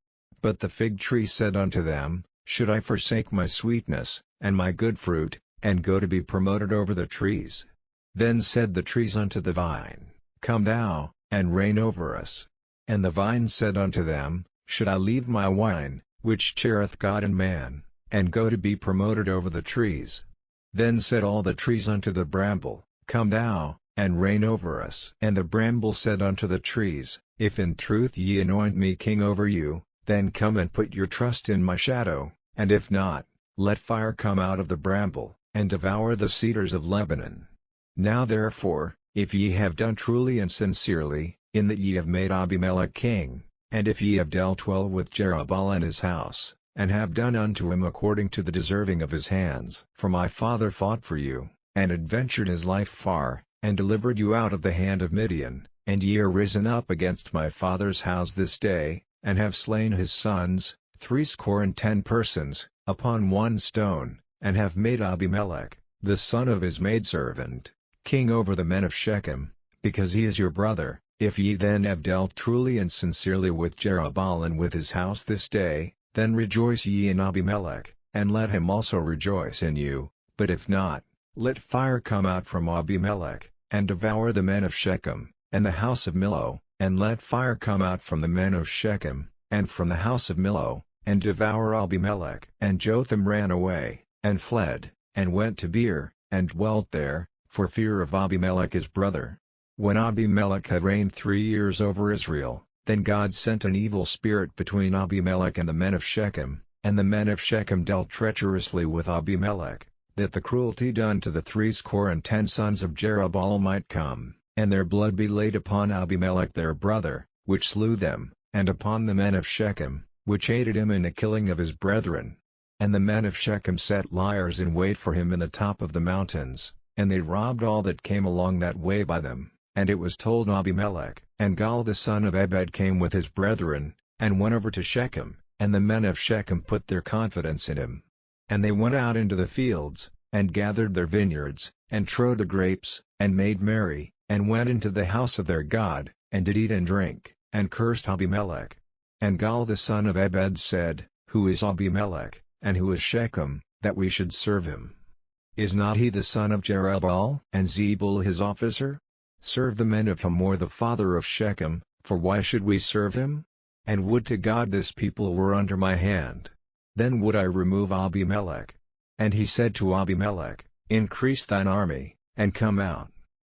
But the fig tree said unto them, Should I forsake my sweetness, and my good fruit, and go to be promoted over the trees? Then said the trees unto the vine, Come thou, and reign over us. And the vine said unto them, Should I leave my wine, which cheereth God and man, and go to be promoted over the trees? Then said all the trees unto the bramble, Come thou, and reign over us. And the bramble said unto the trees, If in truth ye anoint me king over you, then come and put your trust in my shadow, and if not, let fire come out of the bramble, and devour the cedars of Lebanon. Now therefore, if ye have done truly and sincerely, in that ye have made Abimelech king, and if ye have dealt well with Jerubbaal and his house, and have done unto him according to the deserving of his hands, for my father fought for you, and adventured his life far, and delivered you out of the hand of Midian, and ye are risen up against my father's house this day, and have slain his sons, 70 persons, upon one stone, and have made Abimelech, the son of his maidservant, king over the men of Shechem, because he is your brother. If ye then have dealt truly and sincerely with Jerubbaal and with his house this day, then rejoice ye in Abimelech, and let him also rejoice in you. But if not, let fire come out from Abimelech, and devour the men of Shechem, and the house of Millo, and let fire come out from the men of Shechem, and from the house of Millo, and devour Abimelech. And Jotham ran away, and fled, and went to Beer, and dwelt there, for fear of Abimelech his brother. When Abimelech had reigned 3 years over Israel, then God sent an evil spirit between Abimelech and the men of Shechem, and the men of Shechem dealt treacherously with Abimelech, that the cruelty done to the 70 sons of Jerubbaal might come, and their blood be laid upon Abimelech their brother, which slew them, and upon the men of Shechem, which aided him in the killing of his brethren. And the men of Shechem set liers in wait for him in the top of the mountains, and they robbed all that came along that way by them. And it was told Abimelech. And Gaal the son of Ebed came with his brethren, and went over to Shechem, and the men of Shechem put their confidence in him. And they went out into the fields, and gathered their vineyards, and trode the grapes, and made merry, and went into the house of their God, and did eat and drink, and cursed Abimelech. And Gaal the son of Ebed said, Who is Abimelech, and who is Shechem, that we should serve him? Is not he the son of Jerubbaal, and Zebul his officer? Serve the men of Hamor the father of Shechem, for why should we serve him? And would to God this people were under my hand. Then would I remove Abimelech. And he said to Abimelech, Increase thine army, and come out.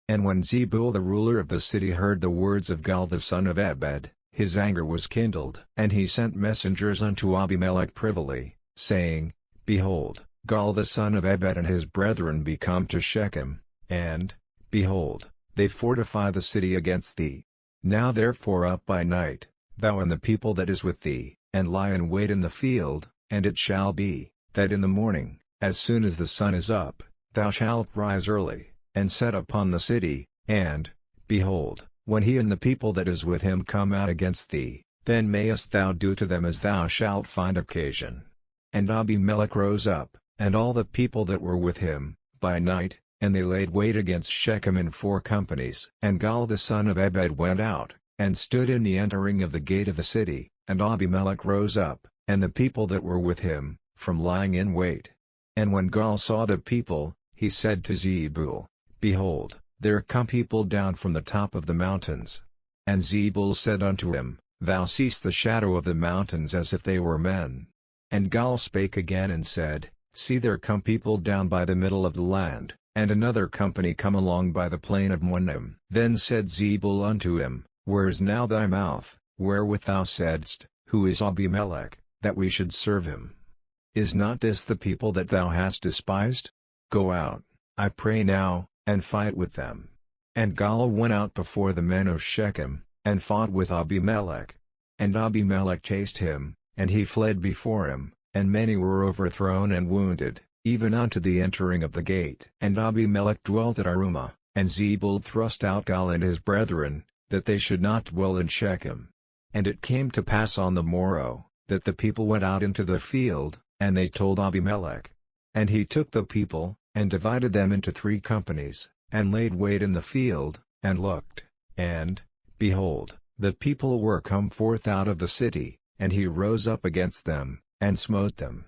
And when Zebul the ruler of the city heard the words of Gaal the son of Ebed, his anger was kindled. And he sent messengers unto Abimelech privily, saying, Behold, Gaal the son of Ebed and his brethren be come to Shechem, and, behold, they fortify the city against thee. Now therefore up by night, thou and the people that is with thee, and lie in wait in the field, and it shall be, that in the morning, as soon as the sun is up, thou shalt rise early, and set upon the city, and, behold, when he and the people that is with him come out against thee, then mayest thou do to them as thou shalt find occasion. And Abimelech rose up, and all the people that were with him, by night, and they laid wait against Shechem in 4 companies. And Gaal the son of Ebed went out, and stood in the entering of the gate of the city, and Abimelech rose up, and the people that were with him, from lying in wait. And when Gaal saw the people, he said to Zebul, Behold, there come people down from the top of the mountains. And Zebul said unto him, Thou seest the shadow of the mountains as if they were men. And Gal spake again and said, See, there come people down by the middle of the land, and another company come along by the plain of Moanim. Then said Zebul unto him, Where is now thy mouth, wherewith thou saidst, Who is Abimelech, that we should serve him? Is not this the people that thou hast despised? Go out, I pray now, and fight with them. And Gal went out before the men of Shechem, and fought with Abimelech. And Abimelech chased him, and he fled before him, and many were overthrown and wounded, even unto the entering of the gate. And Abimelech dwelt at Arumah, and Zebul thrust out Gal and his brethren, that they should not dwell in Shechem. And it came to pass on the morrow, that the people went out into the field, and they told Abimelech. And he took the people, and divided them into 3 companies, and laid wait in the field, and looked, and, behold, the people were come forth out of the city, and he rose up against them, and smote them.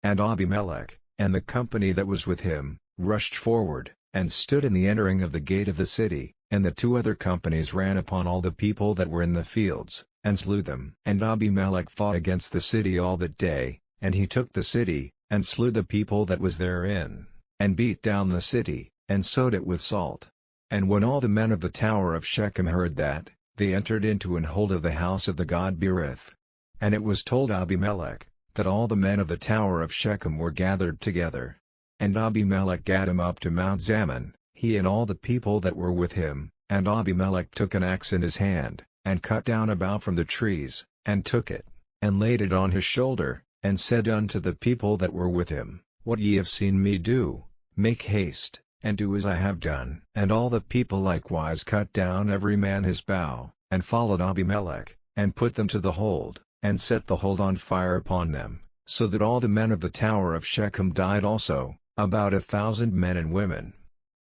And Abimelech, and the company that was with him, rushed forward, and stood in the entering of the gate of the city, and the 2 other companies ran upon all the people that were in the fields, and slew them. And Abimelech fought against the city all that day, and he took the city, and slew the people that was therein, and beat down the city, and sowed it with salt. And when all the men of the tower of Shechem heard that, they entered into an hold of the house of the god Berith. And it was told Abimelech, that all the men of the tower of Shechem were gathered together. And Abimelech gat him up to Mount Zaman, he and all the people that were with him, and Abimelech took an axe in his hand, and cut down a bough from the trees, and took it, and laid it on his shoulder, and said unto the people that were with him, What ye have seen me do, make haste, and do as I have done. And all the people likewise cut down every man his bough, and followed Abimelech, and put them to the hold, and set the hold on fire upon them, so that all the men of the tower of Shechem died also, about 1,000 men and women.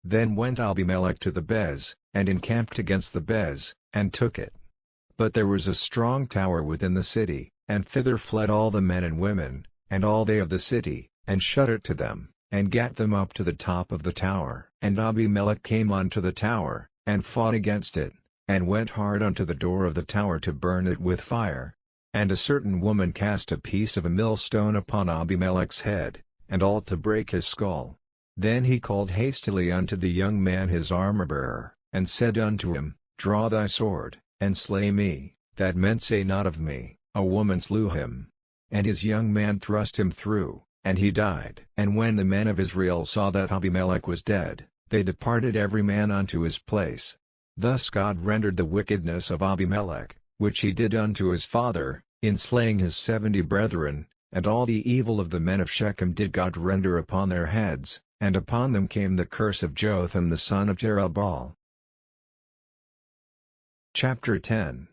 Then went Abimelech to the Bez, and encamped against the Bez, and took it. But there was a strong tower within the city, and thither fled all the men and women, and all they of the city, and shut it to them, and gat them up to the top of the tower. And Abimelech came unto the tower, and fought against it, and went hard unto the door of the tower to burn it with fire. And a certain woman cast a piece of a millstone upon Abimelech's head, and all to break his skull. Then he called hastily unto the young man his armor-bearer, and said unto him, Draw thy sword, and slay me, that men say not of me, A woman slew him. And his young man thrust him through, and he died. And when the men of Israel saw that Abimelech was dead, they departed every man unto his place. Thus God rendered the wickedness of Abimelech, which he did unto his father, in slaying his 70 brethren, and all the evil of the men of Shechem did God render upon their heads, and upon them came the curse of Jotham the son of Jerubbaal. Chapter 10.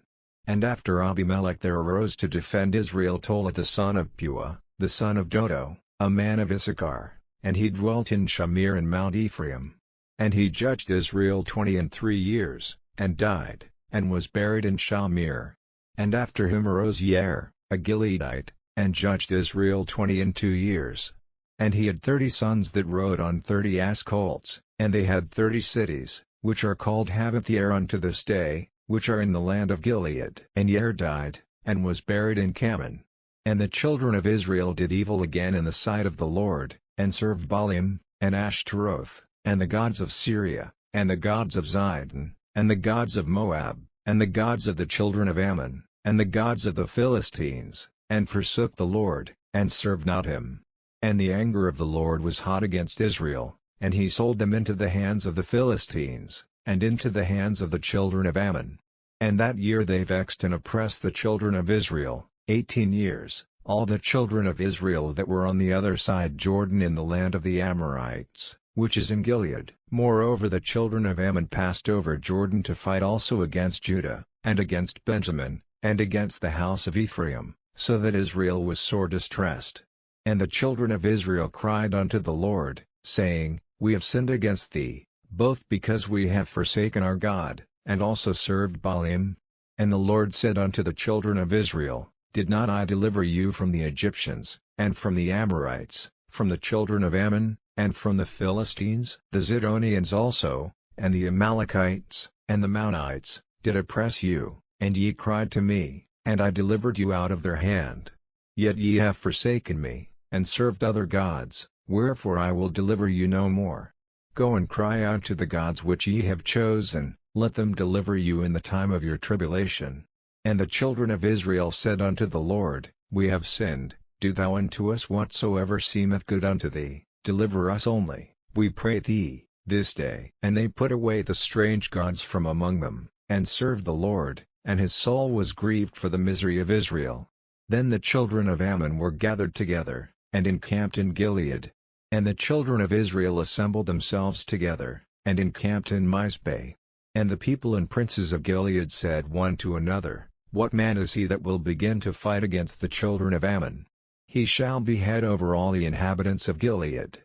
And after Abimelech there arose to defend Israel Tola the son of Puah, the son of Dodo, a man of Issachar, and he dwelt in Shamir in Mount Ephraim. And he judged Israel 23 years, and died, and was buried in Shamir. And after him arose Yair, a Gileadite, and judged Israel 22 years. And he had 30 sons that rode on 30 ass colts, and they had 30 cities, which are called Havoth-Yair unto this day, which are in the land of Gilead. And Yair died, and was buried in Cammon. And the children of Israel did evil again in the sight of the Lord, and served Baalim, and Ashtaroth, and the gods of Syria, and the gods of Zidon, and the gods of Moab, and the gods of the children of Ammon, and the gods of the Philistines, and forsook the Lord, and served not him. And the anger of the Lord was hot against Israel, and he sold them into the hands of the Philistines, and into the hands of the children of Ammon. And that year they vexed and oppressed the children of Israel, 18 years, all the children of Israel that were on the other side Jordan in the land of the Amorites, which is in Gilead. Moreover the children of Ammon passed over Jordan to fight also against Judah, and against Benjamin, and against the house of Ephraim, so that Israel was sore distressed. And the children of Israel cried unto the Lord, saying, We have sinned against thee, both because we have forsaken our God, and also served Baalim. And the Lord said unto the children of Israel, Did not I deliver you from the Egyptians, and from the Amorites, from the children of Ammon, and from the Philistines, the Zidonians also, and the Amalekites, and the Maonites, did oppress you, and ye cried to me, and I delivered you out of their hand. Yet ye have forsaken me, and served other gods, wherefore I will deliver you no more. Go and cry out to the gods which ye have chosen, let them deliver you in the time of your tribulation. And the children of Israel said unto the Lord, We have sinned, do thou unto us whatsoever seemeth good unto thee, deliver us only, we pray thee, this day. And they put away the strange gods from among them, and served the Lord, and his soul was grieved for the misery of Israel. Then the children of Ammon were gathered together, and encamped in Gilead. And the children of Israel assembled themselves together, and encamped in Mizpeh. And the people and princes of Gilead said one to another, What man is he that will begin to fight against the children of Ammon? He shall be head over all the inhabitants of Gilead.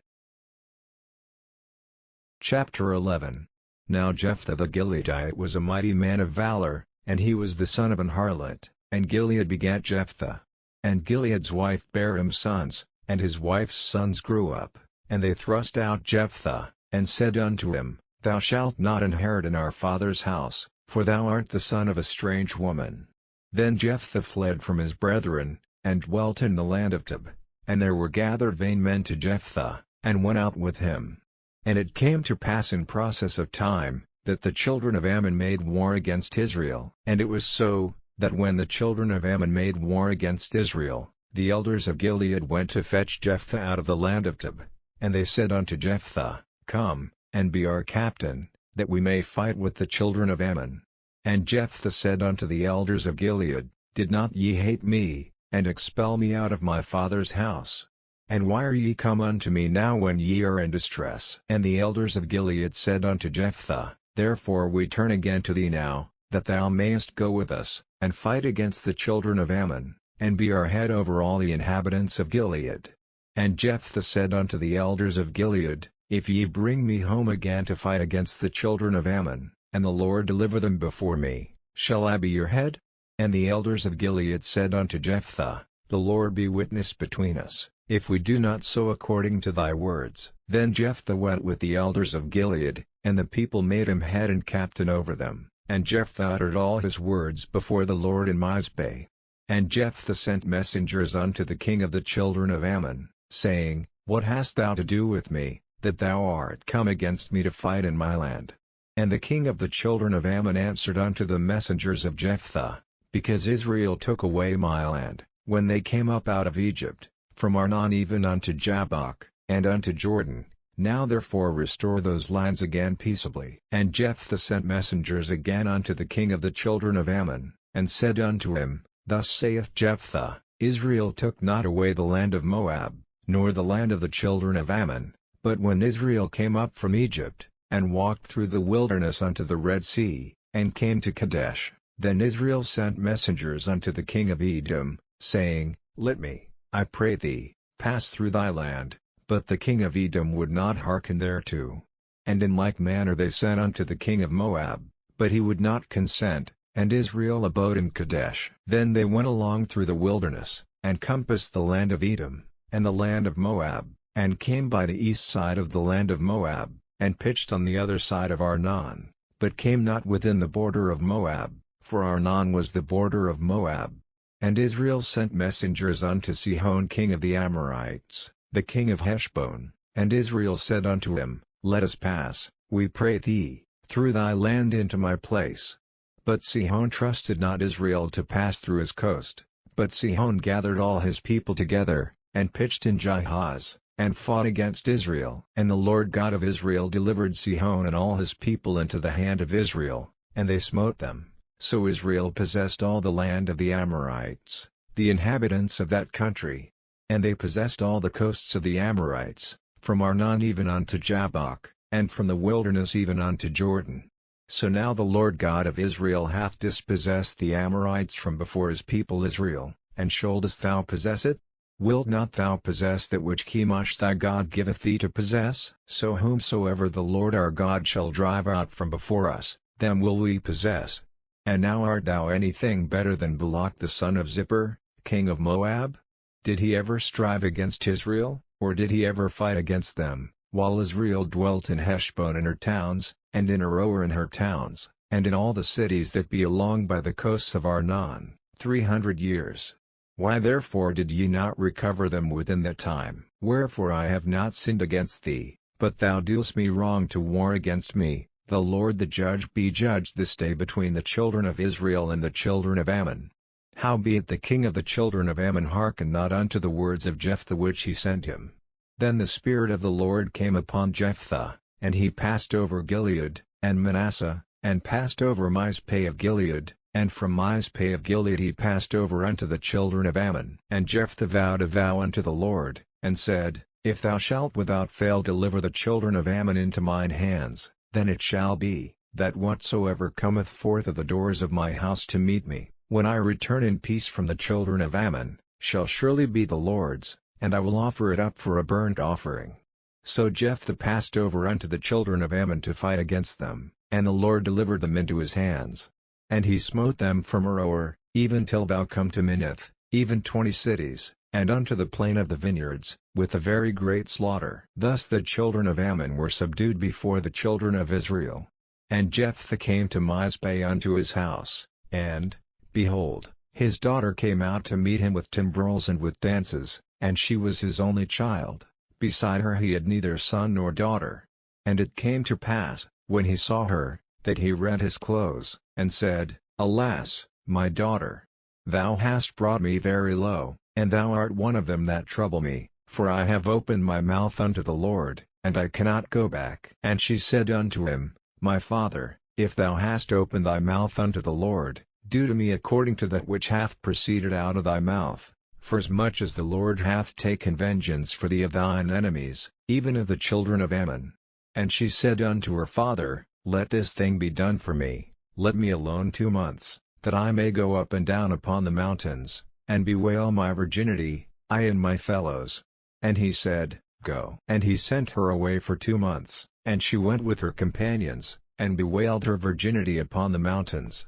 Chapter 11. Now Jephthah the Gileadite was a mighty man of valor, and he was the son of an harlot, and Gilead begat Jephthah. And Gilead's wife bare him sons, and his wife's sons grew up, and they thrust out Jephthah, and said unto him, Thou shalt not inherit in our father's house, for thou art the son of a strange woman. Then Jephthah fled from his brethren, and dwelt in the land of Tob. And there were gathered vain men to Jephthah, and went out with him. And it came to pass in process of time, that the children of Ammon made war against Israel. And it was so, that when the children of Ammon made war against Israel, the elders of Gilead went to fetch Jephthah out of the land of Tob. And they said unto Jephthah, Come, and be our captain, that we may fight with the children of Ammon. And Jephthah said unto the elders of Gilead, Did not ye hate me, and expel me out of my father's house? And why are ye come unto me now when ye are in distress? And the elders of Gilead said unto Jephthah, Therefore we turn again to thee now, that thou mayest go with us, and fight against the children of Ammon, and be our head over all the inhabitants of Gilead. And Jephthah said unto the elders of Gilead, If ye bring me home again to fight against the children of Ammon, and the Lord deliver them before me, shall I be your head? And the elders of Gilead said unto Jephthah, The Lord be witness between us, if we do not so according to thy words. Then Jephthah went with the elders of Gilead, and the people made him head and captain over them. And Jephthah uttered all his words before the Lord in Mizpeh. And Jephthah sent messengers unto the king of the children of Ammon, saying, What hast thou to do with me, that thou art come against me to fight in my land? And the king of the children of Ammon answered unto the messengers of Jephthah, Because Israel took away my land, when they came up out of Egypt, from Arnon even unto Jabbok, and unto Jordan, now therefore restore those lands again peaceably. And Jephthah sent messengers again unto the king of the children of Ammon, and said unto him, Thus saith Jephthah, Israel took not away the land of Moab, nor the land of the children of Ammon, but when Israel came up from Egypt, and walked through the wilderness unto the Red Sea, and came to Kadesh, then Israel sent messengers unto the king of Edom, saying, Let me, I pray thee, pass through thy land. But the king of Edom would not hearken thereto. And in like manner they sent unto the king of Moab, but he would not consent, and Israel abode in Kadesh. Then they went along through the wilderness, and compassed the land of Edom, and the land of Moab, and came by the east side of the land of Moab, and pitched on the other side of Arnon, but came not within the border of Moab, for Arnon was the border of Moab. And Israel sent messengers unto Sihon king of the Amorites, the king of Heshbon, and Israel said unto him, Let us pass, we pray thee, through thy land into my place. But Sihon trusted not Israel to pass through his coast, but Sihon gathered all his people together, and pitched in Jahaz, and fought against Israel. And the Lord God of Israel delivered Sihon and all his people into the hand of Israel, and they smote them. So Israel possessed all the land of the Amorites, the inhabitants of that country. And they possessed all the coasts of the Amorites, from Arnon even unto Jabbok, and from the wilderness even unto Jordan. So now the Lord God of Israel hath dispossessed the Amorites from before his people Israel, and shouldest thou possess it? Wilt not thou possess that which Chemosh thy God giveth thee to possess? So whomsoever the Lord our God shall drive out from before us, them will we possess. And now art thou anything better than Balak the son of Zippor, king of Moab? Did he ever strive against Israel, or did he ever fight against them, while Israel dwelt in Heshbon and her towns, and in Aroer and her towns, and in all the cities that be along by the coasts of Arnon, 300 years. Why therefore did ye not recover them within that time? Wherefore I have not sinned against thee, but thou doest me wrong to war against me. The Lord the judge be judged this day between the children of Israel and the children of Ammon. Howbeit the king of the children of Ammon hearkened not unto the words of Jephthah which he sent him. Then the Spirit of the Lord came upon Jephthah, and he passed over Gilead, and Manasseh, and passed over Mizpeh of Gilead, and from Mizpeh of Gilead he passed over unto the children of Ammon. And Jephthah vowed a vow unto the Lord, and said, If thou shalt without fail deliver the children of Ammon into mine hands, then it shall be, that whatsoever cometh forth of the doors of my house to meet me, when I return in peace from the children of Ammon, shall surely be the Lord's, and I will offer it up for a burnt offering. So Jephthah passed over unto the children of Ammon to fight against them, and the Lord delivered them into his hands. And he smote them from Aroer, even till thou come to Minnith, even 20 cities, and unto the plain of the vineyards, with a very great slaughter. Thus the children of Ammon were subdued before the children of Israel. And Jephthah came to Mizpeh unto his house, and, behold, his daughter came out to meet him with timbrels and with dances, and she was his only child. Beside her he had neither son nor daughter. And it came to pass, when he saw her, that he rent his clothes, and said, Alas, my daughter! Thou hast brought me very low, and thou art one of them that trouble me, for I have opened my mouth unto the Lord, and I cannot go back. And she said unto him, My father, if thou hast opened thy mouth unto the Lord, do to me according to that which hath proceeded out of thy mouth, forasmuch as the Lord hath taken vengeance for thee of thine enemies, even of the children of Ammon. And she said unto her father, Let this thing be done for me, let me alone 2 months, that I may go up and down upon the mountains, and bewail my virginity, I and my fellows. And he said, Go. And he sent her away for 2 months, and she went with her companions, and bewailed her virginity upon the mountains.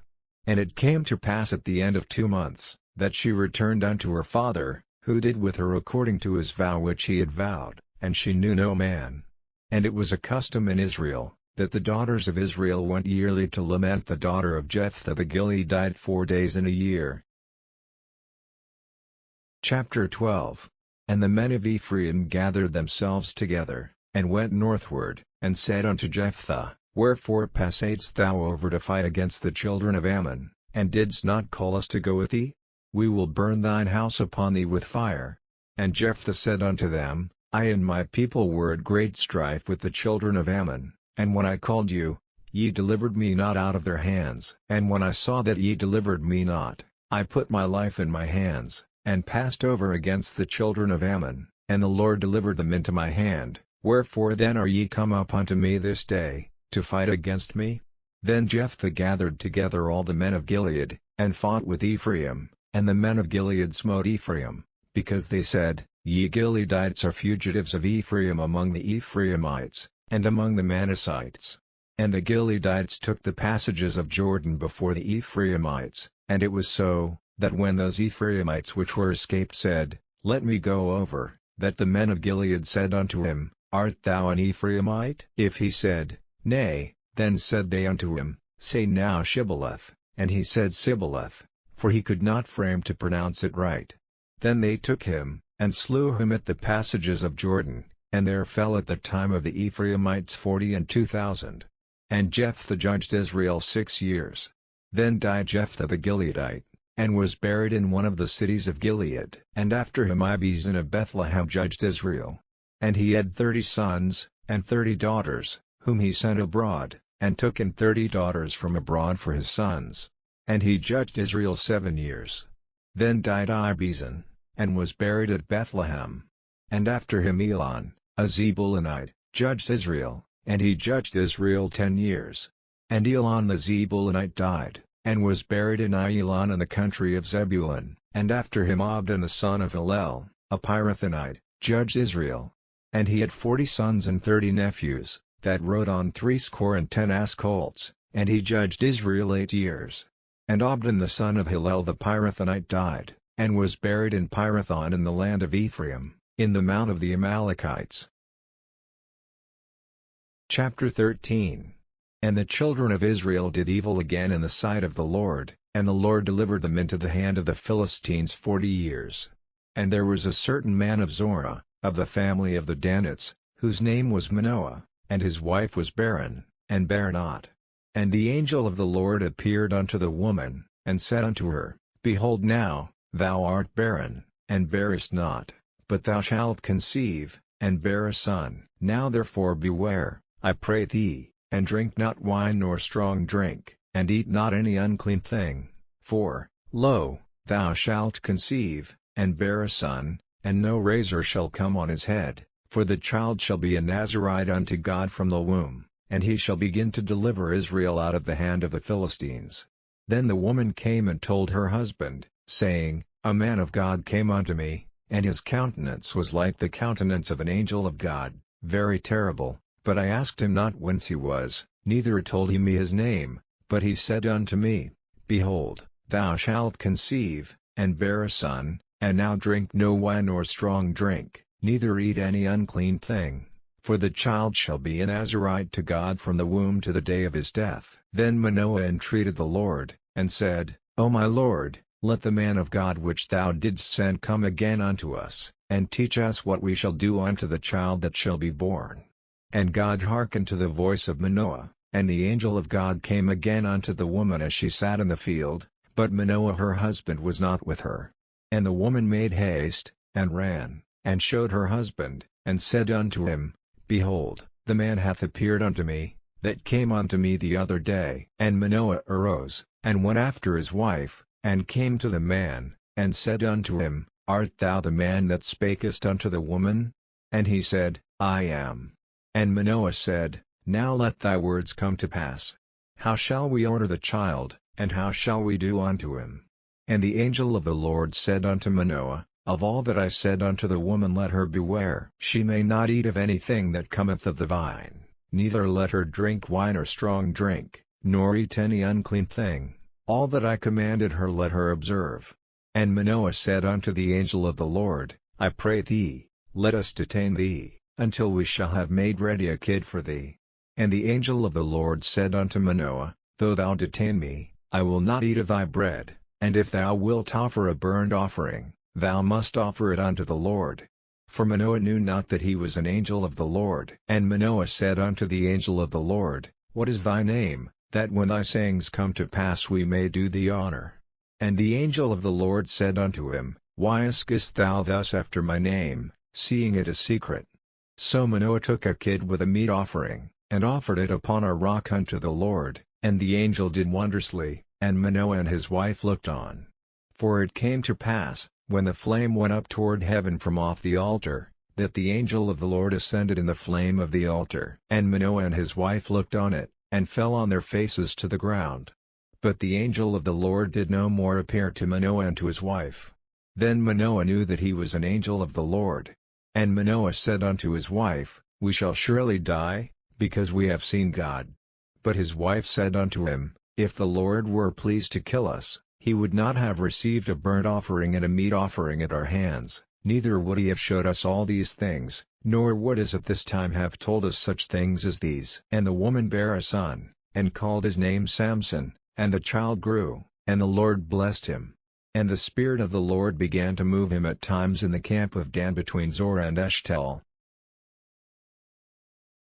And it came to pass at the end of 2 months, that she returned unto her father, who did with her according to his vow which he had vowed, and she knew no man. And it was a custom in Israel, that the daughters of Israel went yearly to lament the daughter of Jephthah the Gileadite 4 days in a year. Chapter 12. And the men of Ephraim gathered themselves together, and went northward, and said unto Jephthah, Wherefore passadst thou over to fight against the children of Ammon, and didst not call us to go with thee? We will burn thine house upon thee with fire. And Jephthah said unto them, I and my people were at great strife with the children of Ammon, and when I called you, ye delivered me not out of their hands. And when I saw that ye delivered me not, I put my life in my hands, and passed over against the children of Ammon, and the Lord delivered them into my hand. Wherefore then are ye come up unto me this day, to fight against me? Then Jephthah gathered together all the men of Gilead, and fought with Ephraim, and the men of Gilead smote Ephraim, because they said, Ye Gileadites are fugitives of Ephraim among the Ephraimites, and among the Manassites. And the Gileadites took the passages of Jordan before the Ephraimites, and it was so, that when those Ephraimites which were escaped said, Let me go over, that the men of Gilead said unto him, Art thou an Ephraimite? If he said, Nay, then said they unto him, Say now Shibboleth, and he said Sibboleth, for he could not frame to pronounce it right. Then they took him, and slew him at the passages of Jordan, and there fell at the time of the Ephraimites 42,000. And Jephthah judged Israel 6 years. Then died Jephthah the Gileadite, and was buried in one of the cities of Gilead. And after him Abizan of Bethlehem judged Israel. And he had 30 sons, and 30 daughters, whom he sent abroad, and took in 30 daughters from abroad for his sons. And he judged Israel 7 years. Then died Abizan, and was buried at Bethlehem. And after him Elon, a Zebulunite, judged Israel, and he judged Israel 10 years. And Elon the Zebulunite died, and was buried in Ailon in the country of Zebulun. And after him Abdon the son of Hillel, a Pirathonite, judged Israel. And he had 40 sons and 30 nephews, that rode on 70 ass colts, and he judged Israel 8 years. And Abdon the son of Hillel the Pirathonite died, and was buried in Pirathon in the land of Ephraim, in the mount of the Amalekites. Chapter 13. And the children of Israel did evil again in the sight of the Lord, and the Lord delivered them into the hand of the Philistines 40 years. And there was a certain man of Zorah, of the family of the Danites, whose name was Manoah, and his wife was barren, and bare not. And the angel of the Lord appeared unto the woman, and said unto her, Behold now, thou art barren, and bearest not, but thou shalt conceive, and bear a son. Now therefore beware, I pray thee, and drink not wine nor strong drink, and eat not any unclean thing, for, lo, thou shalt conceive, and bear a son, and no razor shall come on his head, for the child shall be a Nazarite unto God from the womb, and he shall begin to deliver Israel out of the hand of the Philistines. Then the woman came and told her husband, saying, A man of God came unto me, and his countenance was like the countenance of an angel of God, very terrible, but I asked him not whence he was, neither told he me his name, but he said unto me, Behold, thou shalt conceive, and bear a son, and now drink no wine nor strong drink, neither eat any unclean thing, for the child shall be a Nazarite to God from the womb to the day of his death. Then Manoah entreated the Lord, and said, O my Lord, let the man of God which thou didst send come again unto us, and teach us what we shall do unto the child that shall be born. And God hearkened to the voice of Manoah, and the angel of God came again unto the woman as she sat in the field, but Manoah her husband was not with her. And the woman made haste, and ran, and showed her husband, and said unto him, Behold, the man hath appeared unto me, that came unto me the other day. And Manoah arose, and went after his wife, and came to the man, and said unto him, Art thou the man that spakest unto the woman? And he said, I am. And Manoah said, Now let thy words come to pass. How shall we order the child, and how shall we do unto him? And the angel of the Lord said unto Manoah, Of all that I said unto the woman let her beware. She may not eat of anything that cometh of the vine, neither let her drink wine or strong drink, nor eat any unclean thing. All that I commanded her let her observe. And Manoah said unto the angel of the Lord, I pray thee, let us detain thee, until we shall have made ready a kid for thee. And the angel of the Lord said unto Manoah, Though thou detain me, I will not eat of thy bread, and if thou wilt offer a burnt offering, thou must offer it unto the Lord. For Manoah knew not that he was an angel of the Lord. And Manoah said unto the angel of the Lord, What is thy name, that when thy sayings come to pass we may do thee honor? And the angel of the Lord said unto him, Why askest thou thus after my name, seeing it is secret? So Manoah took a kid with a meat offering, and offered it upon a rock unto the Lord, and the angel did wondrously, and Manoah and his wife looked on. For it came to pass, when the flame went up toward heaven from off the altar, that the angel of the Lord ascended in the flame of the altar. And Manoah and his wife looked on it, and fell on their faces to the ground. But the angel of the Lord did no more appear to Manoah and to his wife. Then Manoah knew that he was an angel of the Lord. And Manoah said unto his wife, We shall surely die, because we have seen God. But his wife said unto him, If the Lord were pleased to kill us, he would not have received a burnt offering and a meat offering at our hands, neither would he have showed us all these things, nor would as at this time have told us such things as these. And the woman bare a son, and called his name Samson, and the child grew, and the Lord blessed him. And the Spirit of the Lord began to move him at times in the camp of Dan between Zorah and Eshtaol.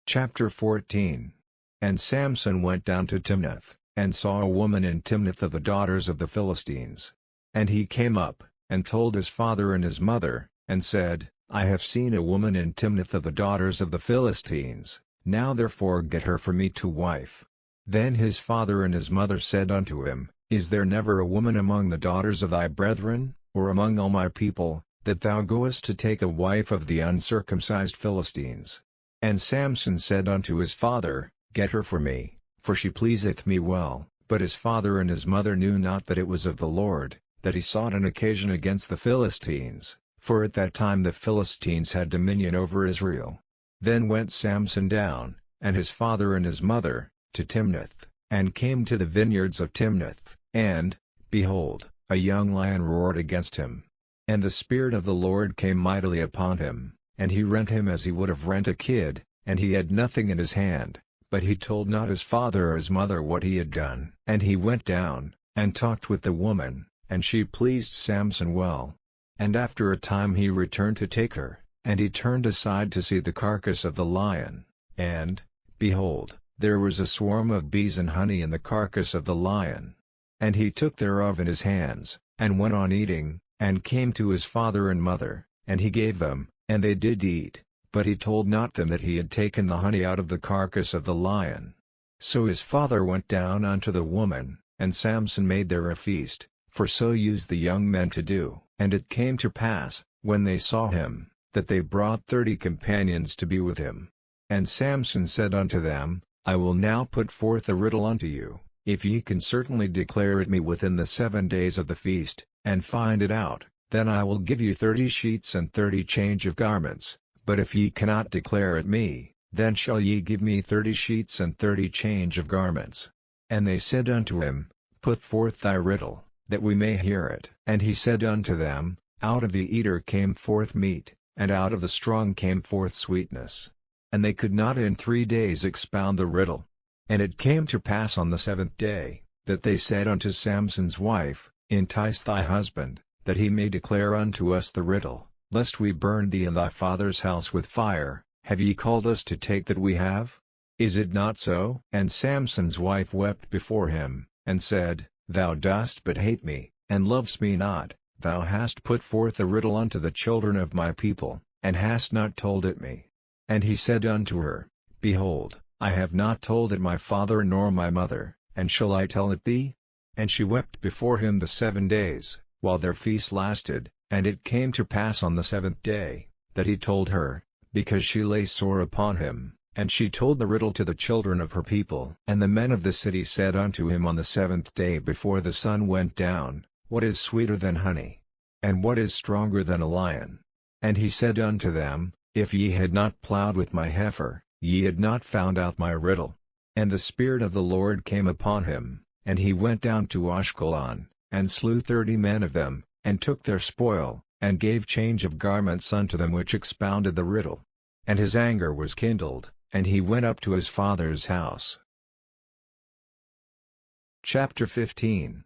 Chapter 14. And Samson went down to Timnath, and saw a woman in Timnath of the daughters of the Philistines. And he came up, and told his father and his mother, and said, I have seen a woman in Timnath of the daughters of the Philistines, now therefore get her for me to wife. Then his father and his mother said unto him, Is there never a woman among the daughters of thy brethren, or among all my people, that thou goest to take a wife of the uncircumcised Philistines? And Samson said unto his father, Get her for me, for she pleaseth me well. But his father and his mother knew not that it was of the Lord, that he sought an occasion against the Philistines, for at that time the Philistines had dominion over Israel. Then went Samson down, and his father and his mother, to Timnath, and came to the vineyards of Timnath, and, behold, a young lion roared against him. And the Spirit of the Lord came mightily upon him, and he rent him as he would have rent a kid, and he had nothing in his hand, but he told not his father or his mother what he had done. And he went down, and talked with the woman, and she pleased Samson well. And after a time he returned to take her, and he turned aside to see the carcass of the lion, and, behold, there was a swarm of bees and honey in the carcass of the lion. And he took thereof in his hands, and went on eating, and came to his father and mother, and he gave them, and they did eat, but he told not them that he had taken the honey out of the carcass of the lion. So his father went down unto the woman, and Samson made there a feast, for so used the young men to do. And it came to pass, when they saw him, that they brought 30 companions to be with him. And Samson said unto them, I will now put forth a riddle unto you, if ye can certainly declare it me within the 7 days of the feast, and find it out, then I will give you 30 sheets and 30 change of garments, but if ye cannot declare it me, then shall ye give me 30 sheets and 30 change of garments. And they said unto him, Put forth thy riddle, that we may hear it. And he said unto them, Out of the eater came forth meat, and out of the strong came forth sweetness. And they could not in 3 days expound the riddle. And it came to pass on the 7th day, that they said unto Samson's wife, Entice thy husband, that he may declare unto us the riddle, lest we burn thee and thy father's house with fire. Have ye called us to take that we have? Is it not so? And Samson's wife wept before him, and said, Thou dost but hate me, and lovest me not. Thou hast put forth a riddle unto the children of my people, and hast not told it me. And he said unto her, Behold, I have not told it my father nor my mother, and shall I tell it thee? And she wept before him the 7 days, while their feast lasted. And it came to pass on the 7th day, that he told her, because she lay sore upon him, and she told the riddle to the children of her people. And the men of the city said unto him on the 7th day before the sun went down, What is sweeter than honey? And what is stronger than a lion? And he said unto them, If ye had not plowed with my heifer, ye had not found out my riddle. And the Spirit of the Lord came upon him, and he went down to Ashkelon, and slew 30 men of them, and took their spoil, and gave change of garments unto them which expounded the riddle. And his anger was kindled, and he went up to his father's house. Chapter 15.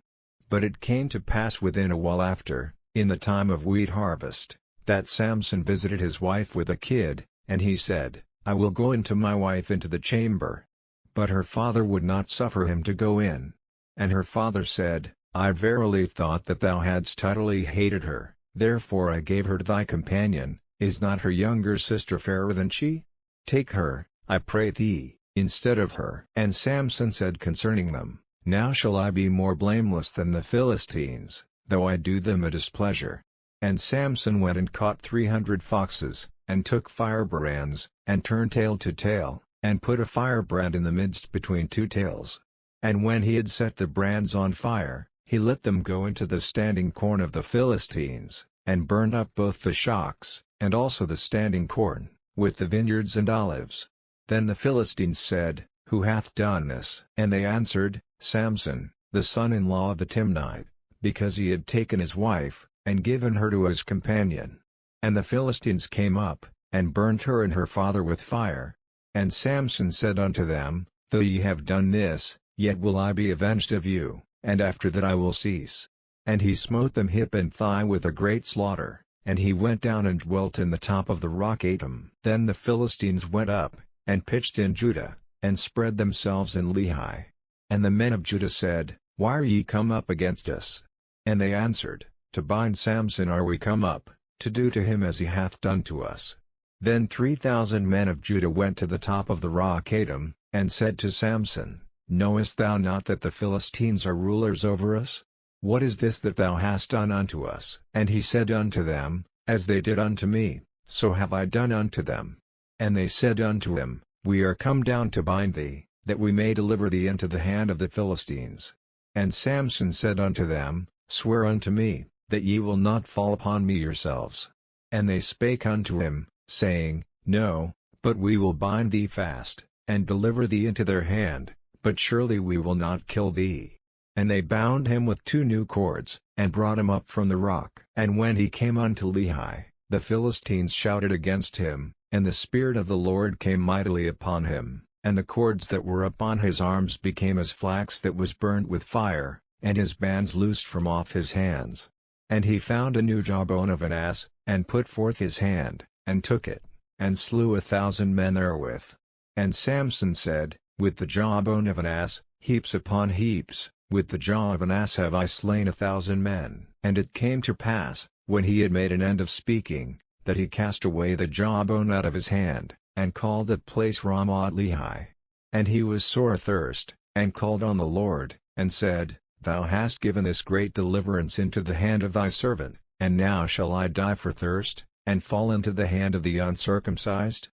But it came to pass within a while after, in the time of wheat harvest, that Samson visited his wife with a kid, and he said, I will go into my wife into the chamber. But her father would not suffer him to go in. And her father said, I verily thought that thou hadst utterly hated her, therefore I gave her to thy companion. Is not her younger sister fairer than she? Take her, I pray thee, instead of her. And Samson said concerning them, Now shall I be more blameless than the Philistines, though I do them a displeasure. And Samson went and caught 300 foxes, and took firebrands, and turned tail to tail, and put a firebrand in the midst between 2 tails. And when he had set the brands on fire, he let them go into the standing corn of the Philistines, and burned up both the shocks, and also the standing corn, with the vineyards and olives. Then the Philistines said, Who hath done this? And they answered, Samson, the son-in-law of the Timnite, because he had taken his wife, and given her to his companion. And the Philistines came up, and burnt her and her father with fire. And Samson said unto them, Though ye have done this, yet will I be avenged of you, and after that I will cease. And he smote them hip and thigh with a great slaughter, and he went down and dwelt in the top of the rock Etam. Then the Philistines went up, and pitched in Judah, and spread themselves in Lehi. And the men of Judah said, Why are ye come up against us? And they answered, To bind Samson are we come up, to do to him as he hath done to us. Then 3,000 men of Judah went to the top of the rock Etam, and said to Samson, Knowest thou not that the Philistines are rulers over us? What is this that thou hast done unto us? And he said unto them, As they did unto me, so have I done unto them. And they said unto him, We are come down to bind thee, that we may deliver thee into the hand of the Philistines. And Samson said unto them, Swear unto me, that ye will not fall upon me yourselves. And they spake unto him, saying, No, but we will bind thee fast, and deliver thee into their hand, but surely we will not kill thee. And they bound him with 2 new cords, and brought him up from the rock. And when he came unto Lehi, the Philistines shouted against him, And the Spirit of the Lord came mightily upon him, and the cords that were upon his arms became as flax that was burnt with fire, and his bands loosed from off his hands. And he found a new jawbone of an ass, and put forth his hand, and took it, and slew 1,000 men therewith. And Samson said, With the jawbone of an ass, heaps upon heaps, with the jaw of an ass have I slain 1,000 men. And it came to pass, when he had made an end of speaking, that he cast away the jawbone out of his hand, and called that place Ramoth-Lehi. And he was sore athirst, and called on the Lord, and said, Thou hast given this great deliverance into the hand of thy servant, and now shall I die for thirst, and fall into the hand of the uncircumcised?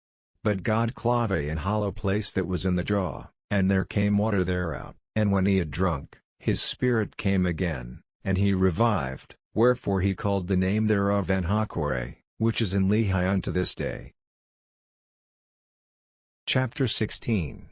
But God clave an hollow place that was in the jaw, and there came water thereout, and when he had drunk, his spirit came again, and he revived, wherefore he called the name thereof En-hakkore, which is in Lehi unto this day. Chapter 16.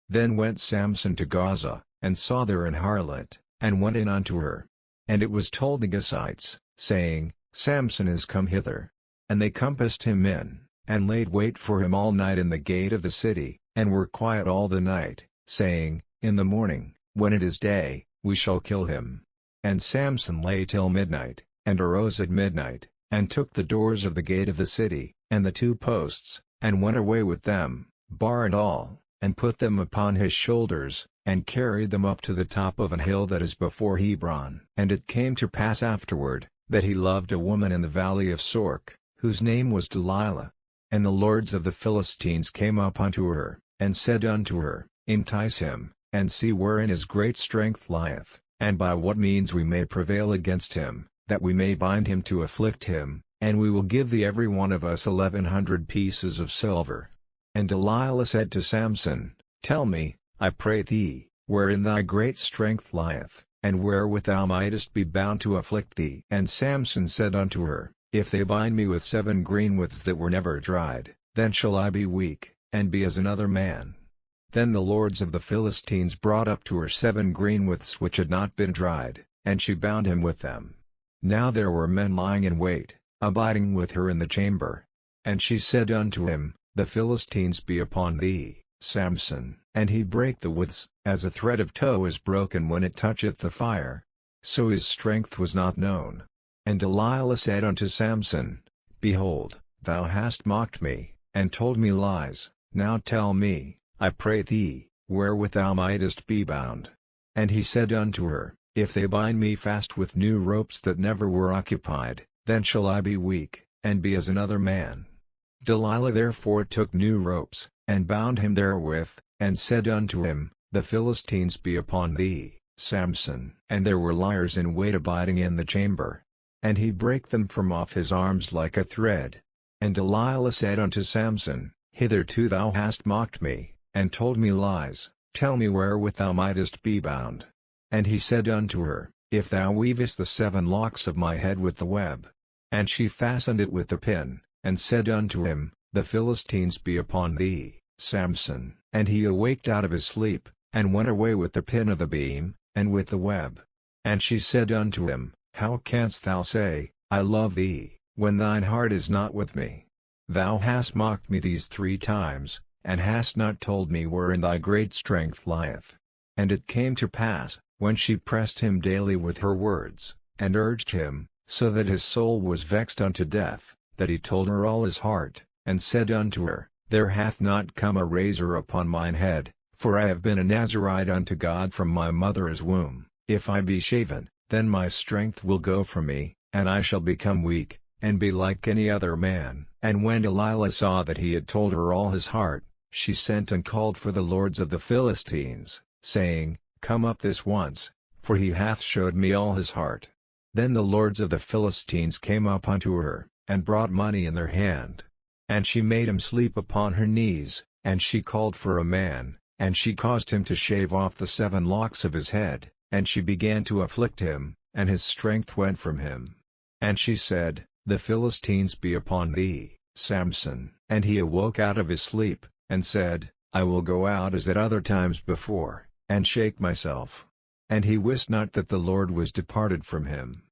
Then went Samson to Gaza, and saw there an harlot, and went in unto her. And it was told the Gazites, saying, Samson is come hither. And they compassed him in, and laid wait for him all night in the gate of the city, and were quiet all the night, saying, In the morning, when it is day, we shall kill him. And Samson lay till midnight, and arose at midnight, and took the doors of the gate of the city, and the 2 posts, and went away with them, bar and all, and put them upon his shoulders, and carried them up to the top of an hill that is before Hebron. And it came to pass afterward, that he loved a woman in the valley of Sorek, whose name was Delilah. And the lords of the Philistines came up unto her, and said unto her, Entice him, and see wherein his great strength lieth, and by what means we may prevail against him, that we may bind him to afflict him, and we will give thee every one of us 1,100 pieces of silver. And Delilah said to Samson, Tell me, I pray thee, wherein thy great strength lieth, and wherewith thou mightest be bound to afflict thee. And Samson said unto her, If they bind me with 7 greenwiths that were never dried, then shall I be weak, and be as another man. Then the lords of the Philistines brought up to her 7 greenwiths which had not been dried, and she bound him with them. Now there were men lying in wait, abiding with her in the chamber. And she said unto him, The Philistines be upon thee, Samson. And he brake the withs, as a thread of tow is broken when it toucheth the fire. So his strength was not known. And Delilah said unto Samson, Behold, thou hast mocked me, and told me lies. Now tell me, I pray thee, wherewith thou mightest be bound. And he said unto her, If they bind me fast with new ropes that never were occupied, then shall I be weak, and be as another man. Delilah therefore took new ropes, and bound him therewith, and said unto him, The Philistines be upon thee, Samson. And there were liers in wait abiding in the chamber. And he brake them from off his arms like a thread. And Delilah said unto Samson, Hitherto thou hast mocked me, and told me lies, tell me wherewith thou mightest be bound. And he said unto her, If thou weavest the 7 locks of my head with the web. And she fastened it with the pin, and said unto him, The Philistines be upon thee, Samson. And he awaked out of his sleep, and went away with the pin of the beam, and with the web. And she said unto him, How canst thou say, I love thee, when thine heart is not with me? Thou hast mocked me these 3 times, and hast not told me wherein thy great strength lieth. And it came to pass, when she pressed him daily with her words, and urged him, so that his soul was vexed unto death, that he told her all his heart, and said unto her, There hath not come a razor upon mine head, for I have been a Nazarite unto God from my mother's womb. If I be shaven, then my strength will go from me, and I shall become weak, and be like any other man. And when Delilah saw that he had told her all his heart, she sent and called for the lords of the Philistines, saying, Come up this once, for he hath showed me all his heart. Then the lords of the Philistines came up unto her, and brought money in their hand. And she made him sleep upon her knees, and she called for a man, and she caused him to shave off the 7 locks of his head, and she began to afflict him, and his strength went from him. And she said, The Philistines be upon thee, Samson. And he awoke out of his sleep, and said, I will go out as at other times before, and shake myself. And he wist not that the Lord was departed from him.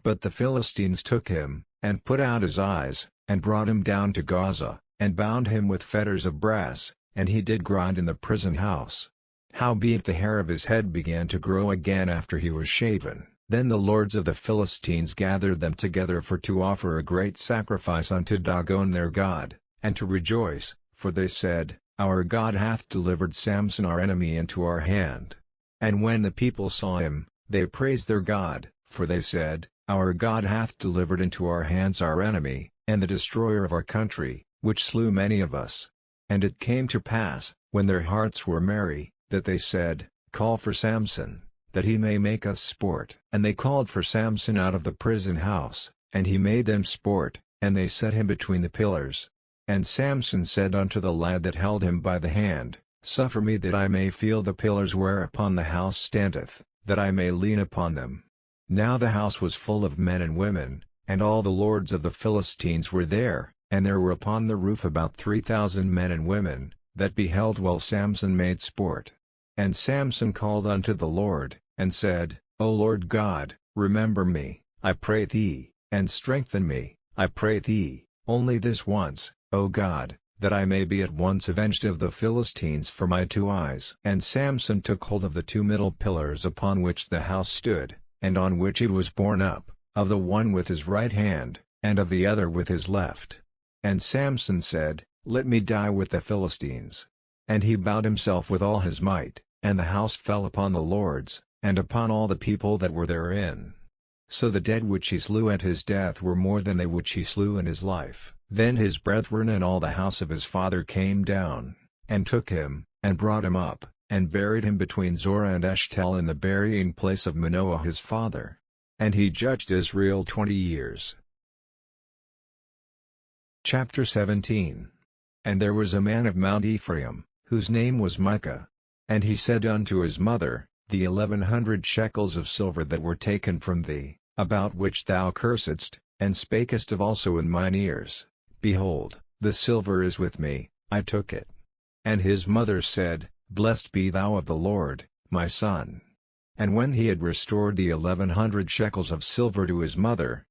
But the Philistines took him, and put out his eyes, and brought him down to Gaza, and bound him with fetters of brass, and he did grind in the prison house. Howbeit the hair of his head began to grow again after he was shaven. Then the lords of the Philistines gathered them together to offer a great sacrifice unto Dagon their god, and to rejoice, for they said, Our God hath delivered Samson our enemy into our hand. And when the people saw him, they praised their God, for they said, Our God hath delivered into our hands our enemy, and the destroyer of our country, which slew many of us. And it came to pass, when their hearts were merry, that they said, Call for Samson, that he may make us sport. And they called for Samson out of the prison house, and he made them sport, and they set him between the pillars. And Samson said unto the lad that held him by the hand, Suffer me that I may feel the pillars whereupon the house standeth, that I may lean upon them. Now the house was full of men and women, and all the lords of the Philistines were there, and there were upon the roof about 3,000 men and women, that beheld while Samson made sport. And Samson called unto the Lord, and said, O Lord God, remember me, I pray thee, and strengthen me, I pray thee, only this once, O God, that I may be at once avenged of the Philistines for my 2 eyes. And Samson took hold of the 2 middle pillars upon which the house stood, and on which he was borne up, of the one with his right hand, and of the other with his left. And Samson said, Let me die with the Philistines. And he bowed himself with all his might, and the house fell upon the lords, and upon all the people that were therein. So the dead which he slew at his death were more than they which he slew in his life. Then his brethren and all the house of his father came down, and took him, and brought him up, and buried him between Zorah and Eshtaol in the burying place of Manoah his father. And he judged Israel 20 years. Chapter 17. And there was a man of Mount Ephraim, whose name was Micah. And he said unto his mother, The 1,100 shekels of silver that were taken from thee, about which thou cursedst, and spakest of also in mine ears, behold, the silver is with me, I took it. And his mother said, Blessed be thou of the Lord, my son. And when he had restored the 1,100 shekels of silver to his mother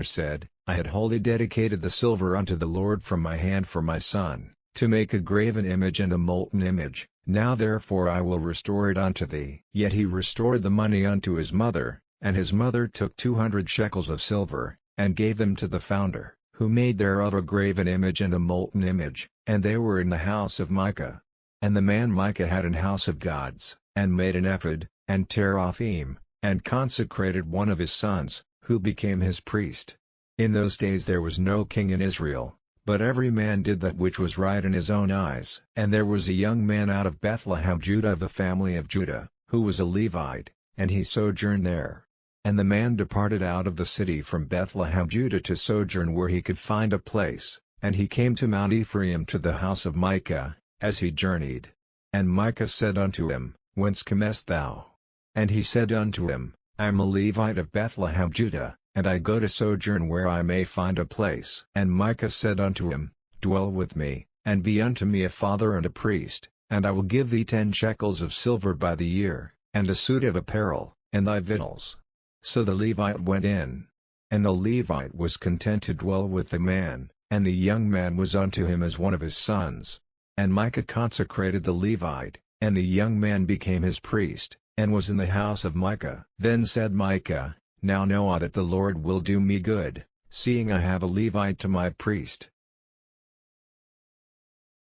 said, I had wholly dedicated the silver unto the Lord from my hand for my son, to make a graven image and a molten image. Now therefore I will restore it unto thee. Yet he restored the money unto his mother, and his mother took 200 shekels of silver, and gave them to the founder, who made thereof a graven image and a molten image, and they were in the house of Micah. And the man Micah had an house of gods, and made an ephod, and teraphim, and consecrated one of his sons, who became his priest. In those days there was no king in Israel, but every man did that which was right in his own eyes. And there was a young man out of Bethlehem Judah of the family of Judah, who was a Levite, and he sojourned there. And the man departed out of the city from Bethlehem Judah to sojourn where he could find a place, and he came to Mount Ephraim to the house of Micah, as he journeyed. And Micah said unto him, Whence comest thou? And he said unto him, I am a Levite of Bethlehem Judah, and I go to sojourn where I may find a place. And Micah said unto him, Dwell with me, and be unto me a father and a priest, and I will give thee 10 shekels of silver by the year, and a suit of apparel, and thy victuals. So the Levite went in. And the Levite was content to dwell with the man, and the young man was unto him as one of his sons. And Micah consecrated the Levite, and the young man became his priest, and was in the house of Micah. Then said Micah, Now know I that the Lord will do me good, seeing I have a Levite to my priest.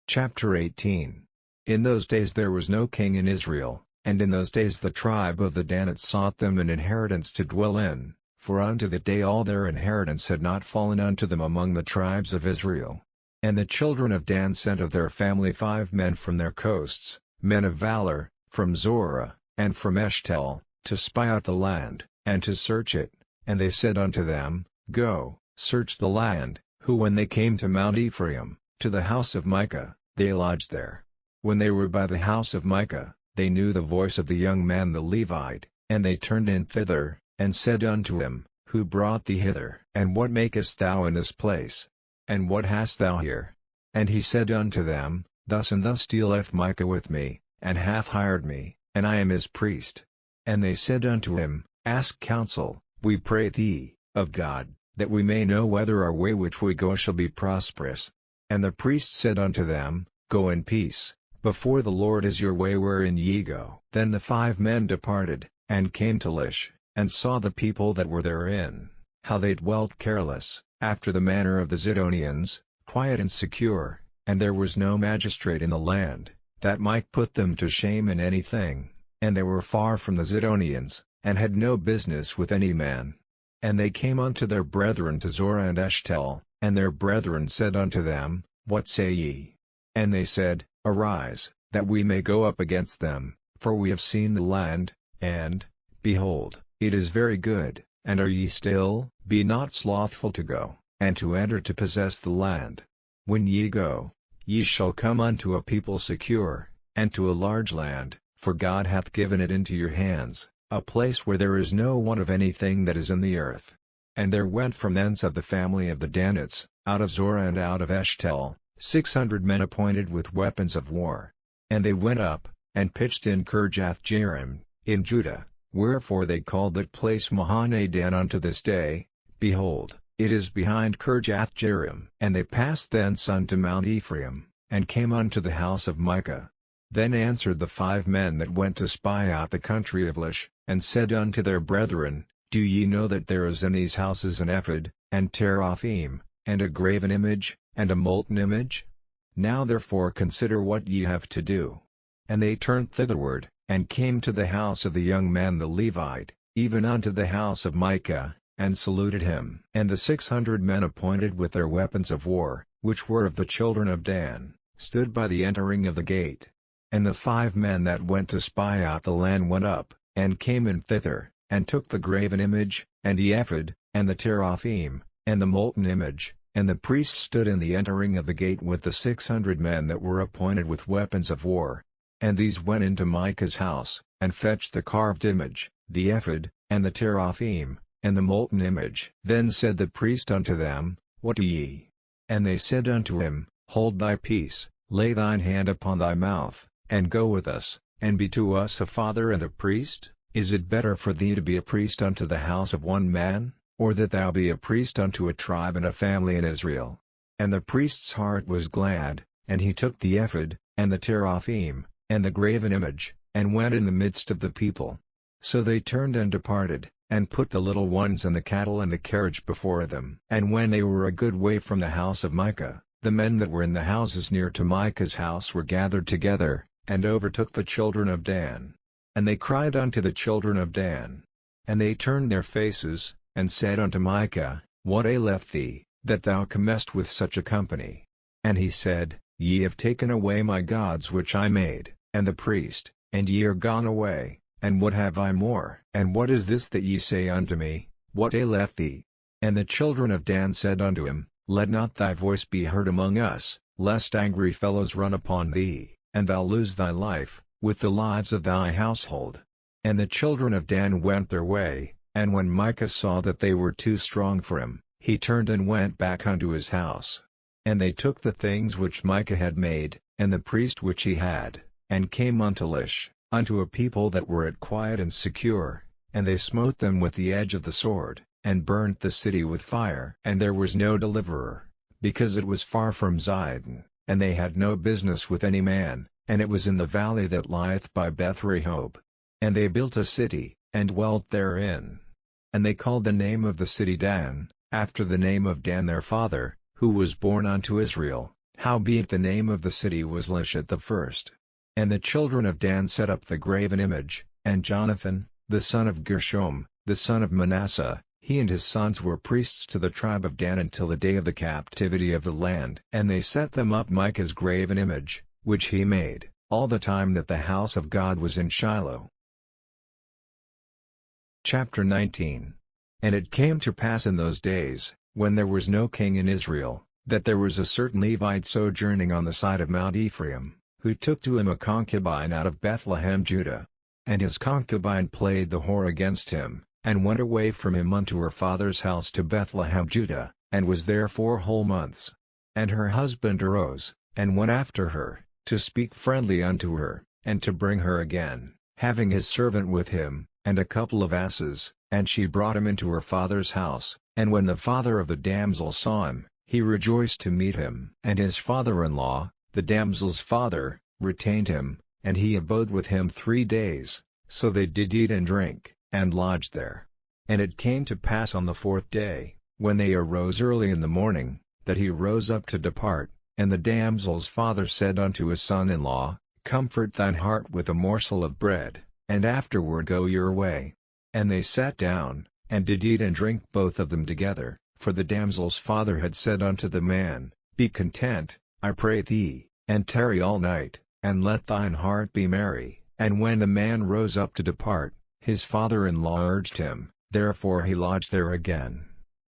Chapter 18. In those days there was no king in Israel, and in those days the tribe of the Danites sought them an inheritance to dwell in, for unto that day all their inheritance had not fallen unto them among the tribes of Israel. And the children of Dan sent of their family 5 men from their coasts, men of valor, from Zorah, and from Eshtaol, to spy out the land, and to search it. And they said unto them, Go, search the land. Who when they came to Mount Ephraim, to the house of Micah, they lodged there. When they were by the house of Micah, they knew the voice of the young man the Levite, and they turned in thither, and said unto him, Who brought thee hither? And what makest thou in this place? And what hast thou here? And he said unto them, Thus and thus dealeth Micah with me, and hath hired me, and I am his priest. And they said unto him, Ask counsel, we pray thee, of God, that we may know whether our way which we go shall be prosperous. And the priest said unto them, Go in peace, before the Lord is your way wherein ye go. Then the 5 men departed, and came to Lish, and saw the people that were therein, how they dwelt careless, after the manner of the Zidonians, quiet and secure, and there was no magistrate in the land, that might put them to shame in any thing, and they were far from the Zidonians, and had no business with any man. And they came unto their brethren to Zorah and Eshtaol, and their brethren said unto them, What say ye? And they said, Arise, that we may go up against them, for we have seen the land, and, behold, it is very good, and are ye still? Be not slothful to go, and to enter to possess the land. When ye go, ye shall come unto a people secure, and to a large land, for God hath given it into your hands, a place where there is no want of anything that is in the earth. And there went from thence of the family of the Danites, out of Zorah and out of Eshtaol, 600 men appointed with weapons of war. And they went up, and pitched in Kirjath-jearim, in Judah, wherefore they called that place Mahane-dan unto this day. Behold, it is behind Kirjath-jearim. And they passed thence unto Mount Ephraim, and came unto the house of Micah. Then answered the 5 men that went to spy out the country of Lish, and said unto their brethren, Do ye know that there is in these houses an ephod, and teraphim, and a graven image, and a molten image? Now therefore consider what ye have to do. And they turned thitherward, and came to the house of the young man the Levite, even unto the house of Micah, and saluted him. And the 600 men appointed with their weapons of war, which were of the children of Dan, stood by the entering of the gate. And the 5 men that went to spy out the land went up, and came in thither, and took the graven image, and the ephod, and the teraphim, and the molten image, and the priests stood in the entering of the gate with the 600 men that were appointed with weapons of war. And these went into Micah's house, and fetched the carved image, the ephod, and the teraphim, and the molten image. Then said the priest unto them, What do ye? And they said unto him, Hold thy peace, lay thine hand upon thy mouth, and go with us, and be to us a father and a priest. Is it better for thee to be a priest unto the house of one man, or that thou be a priest unto a tribe and a family in Israel? And the priest's heart was glad, and he took the ephod, and the teraphim, and the graven image, and went in the midst of the people. So they turned and departed, and put the little ones and the cattle and the carriage before them. And when they were a good way from the house of Micah, the men that were in the houses near to Micah's house were gathered together, and overtook the children of Dan. And they cried unto the children of Dan. And they turned their faces, and said unto Micah, What aileth thee, that thou comest with such a company? And he said, Ye have taken away my gods which I made, and the priest, and ye are gone away, and what have I more? And what is this that ye say unto me, What aileth thee? And the children of Dan said unto him, Let not thy voice be heard among us, lest angry fellows run upon thee, and thou lose thy life, with the lives of thy household. And the children of Dan went their way, and when Micah saw that they were too strong for him, he turned and went back unto his house. And they took the things which Micah had made, and the priest which he had, and came unto Lish, unto a people that were at quiet and secure, and they smote them with the edge of the sword, and burnt the city with fire. And there was no deliverer, because it was far from Zidon, and they had no business with any man, and it was in the valley that lieth by Beth-rehob. And they built a city, and dwelt therein. And they called the name of the city Dan, after the name of Dan their father, who was born unto Israel, howbeit the name of the city was Lish at the first. And the children of Dan set up the graven image, and Jonathan, the son of Gershom, the son of Manasseh, he and his sons were priests to the tribe of Dan until the day of the captivity of the land. And they set them up Micah's graven image, which he made, all the time that the house of God was in Shiloh. Chapter 19. And it came to pass in those days, when there was no king in Israel, that there was a certain Levite sojourning on the side of Mount Ephraim, who took to him a concubine out of Bethlehem Judah. And his concubine played the whore against him, and went away from him unto her father's house to Bethlehem Judah, and was there 4 whole months. And her husband arose, and went after her, to speak friendly unto her, and to bring her again, having his servant with him, and a couple of asses, and she brought him into her father's house. And when the father of the damsel saw him, he rejoiced to meet him. And his father-in-law, the damsel's father, retained him, and he abode with him 3 days, so they did eat and drink, and lodged there. And it came to pass on the 4th day, when they arose early in the morning, that he rose up to depart, and the damsel's father said unto his son-in-law, Comfort thine heart with a morsel of bread, and afterward go your way. And they sat down, and did eat and drink both of them together, for the damsel's father had said unto the man, Be content, I pray thee, and tarry all night, and let thine heart be merry. And when the man rose up to depart, his father-in-law urged him, therefore he lodged there again.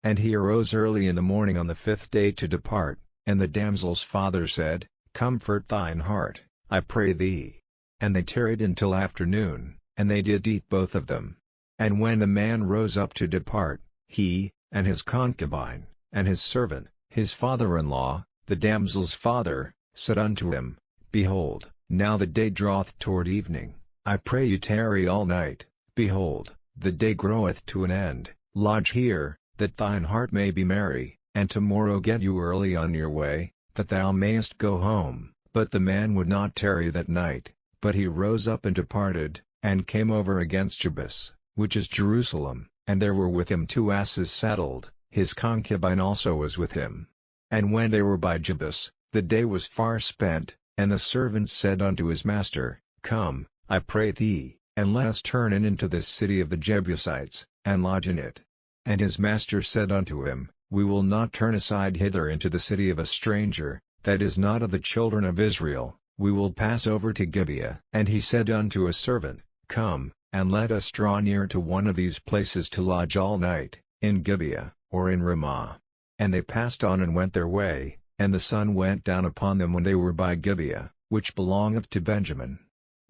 And he arose early in the morning on the 5th day to depart, and the damsel's father said, Comfort thine heart, I pray thee. And they tarried until afternoon, and they did eat both of them. And when the man rose up to depart, he, and his concubine, and his servant, his father-in-law, the damsel's father, said unto him, Behold, now the day draweth toward evening, I pray you tarry all night. Behold, the day groweth to an end, lodge here, that thine heart may be merry, and tomorrow get you early on your way, that thou mayest go home. But the man would not tarry that night, but he rose up and departed, and came over against Jebus, which is Jerusalem, and there were with him 2 asses saddled, his concubine also was with him. And when they were by Jebus, the day was far spent, and the servant said unto his master, Come, I pray thee, and let us turn in into this city of the Jebusites, and lodge in it. And his master said unto him, We will not turn aside hither into the city of a stranger, that is not of the children of Israel, we will pass over to Gibeah. And he said unto his servant, Come, and let us draw near to one of these places to lodge all night, in Gibeah, or in Ramah. And they passed on and went their way, and the sun went down upon them when they were by Gibeah, which belongeth to Benjamin.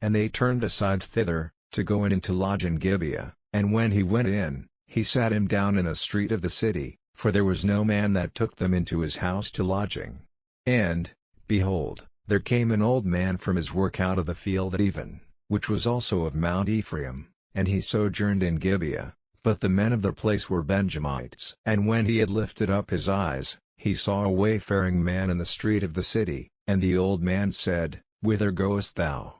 And they turned aside thither, to go in and to lodge in Gibeah, and when he went in, he sat him down in a street of the city, for there was no man that took them into his house to lodging. And, behold, there came an old man from his work out of the field at even, which was also of Mount Ephraim, and he sojourned in Gibeah, but the men of the place were Benjamites. And when he had lifted up his eyes, he saw a wayfaring man in the street of the city, and the old man said, Whither goest thou?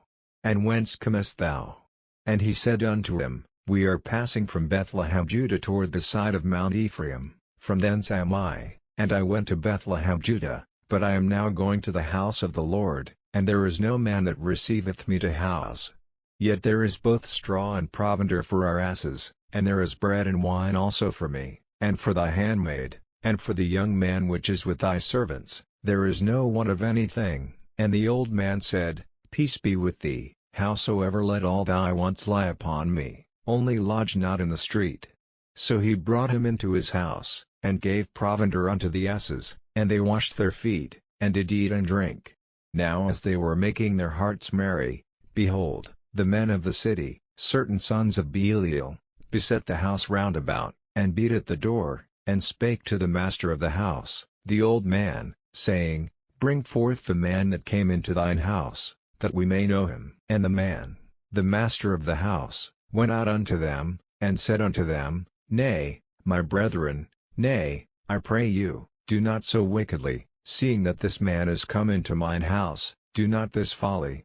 And whence comest thou? And he said unto him, We are passing from Bethlehem Judah toward the side of Mount Ephraim, from thence am I, and I went to Bethlehem Judah, but I am now going to the house of the Lord, and there is no man that receiveth me to house. Yet there is both straw and provender for our asses, and there is bread and wine also for me, and for thy handmaid, and for the young man which is with thy servants, there is no want of anything. And the old man said, Peace be with thee, howsoever let all thy wants lie upon me, only lodge not in the street. So he brought him into his house, and gave provender unto the asses, and they washed their feet, and did eat and drink. Now as they were making their hearts merry, behold, the men of the city, certain sons of Belial, beset the house round about, and beat at the door, and spake to the master of the house, the old man, saying, Bring forth the man that came into thine house, that we may know him. And the man, the master of the house, went out unto them, and said unto them, Nay, my brethren, nay, I pray you, do not so wickedly, seeing that this man is come into mine house, do not this folly.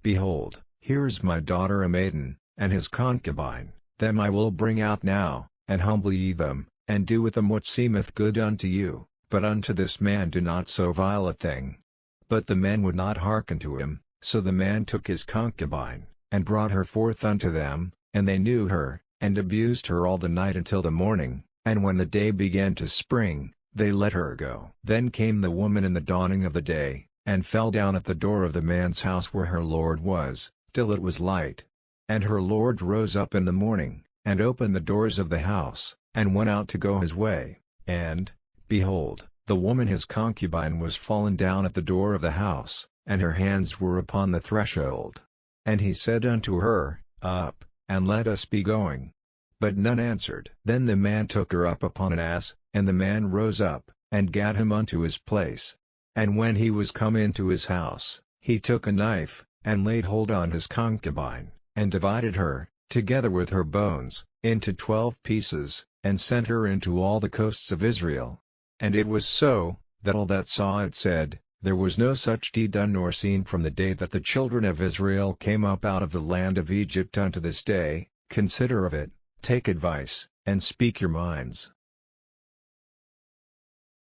Behold, here is my daughter a maiden, and his concubine, them I will bring out now, and humble ye them, and do with them what seemeth good unto you, but unto this man do not so vile a thing. But the men would not hearken to him, so the man took his concubine, and brought her forth unto them, and they knew her, and abused her all the night until the morning, and when the day began to spring, they let her go. Then came the woman in the dawning of the day, and fell down at the door of the man's house where her lord was, till it was light. And her lord rose up in the morning, and opened the doors of the house, and went out to go his way, and, behold, the woman his concubine was fallen down at the door of the house, and her hands were upon the threshold. And he said unto her, Up, and let us be going. But none answered. Then the man took her up upon an ass, and the man rose up, and gat him unto his place. And when he was come into his house, he took a knife, and laid hold on his concubine, and divided her, together with her bones, into 12 pieces, and sent her into all the coasts of Israel. And it was so, that all that saw it said, There was no such deed done nor seen from the day that the children of Israel came up out of the land of Egypt unto this day. Consider of it, take advice, and speak your minds.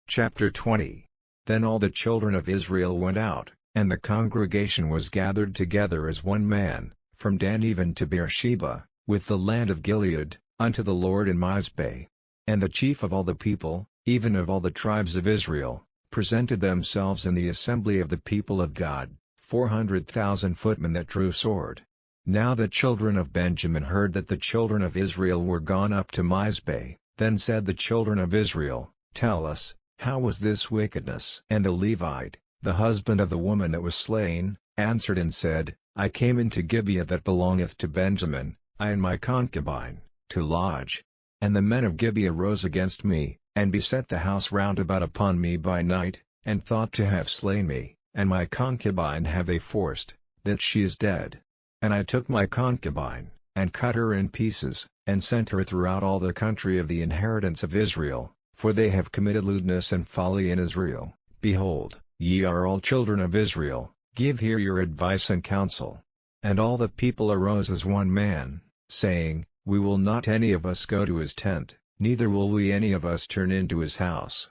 Chapter 20. Then all the children of Israel went out, and the congregation was gathered together as one man, from Dan even to Beersheba, with the land of Gilead, unto the Lord in Mizpeh. And the chief of all the people, even of all the tribes of Israel, presented themselves in the assembly of the people of God, 400,000 footmen that drew sword. Now the children of Benjamin heard that the children of Israel were gone up to Mizpeh. Then said the children of Israel, Tell us, how was this wickedness? And the Levite, the husband of the woman that was slain, answered and said, I came into Gibeah that belongeth to Benjamin, I and my concubine, to lodge. And the men of Gibeah rose against me, and beset the house round about upon me by night, and thought to have slain me, and my concubine have they forced, that she is dead. And I took my concubine, and cut her in pieces, and sent her throughout all the country of the inheritance of Israel, for they have committed lewdness and folly in Israel. Behold, ye are all children of Israel, give here your advice and counsel. And all the people arose as one man, saying, We will not any of us go to his tent, neither will we any of us turn into his house.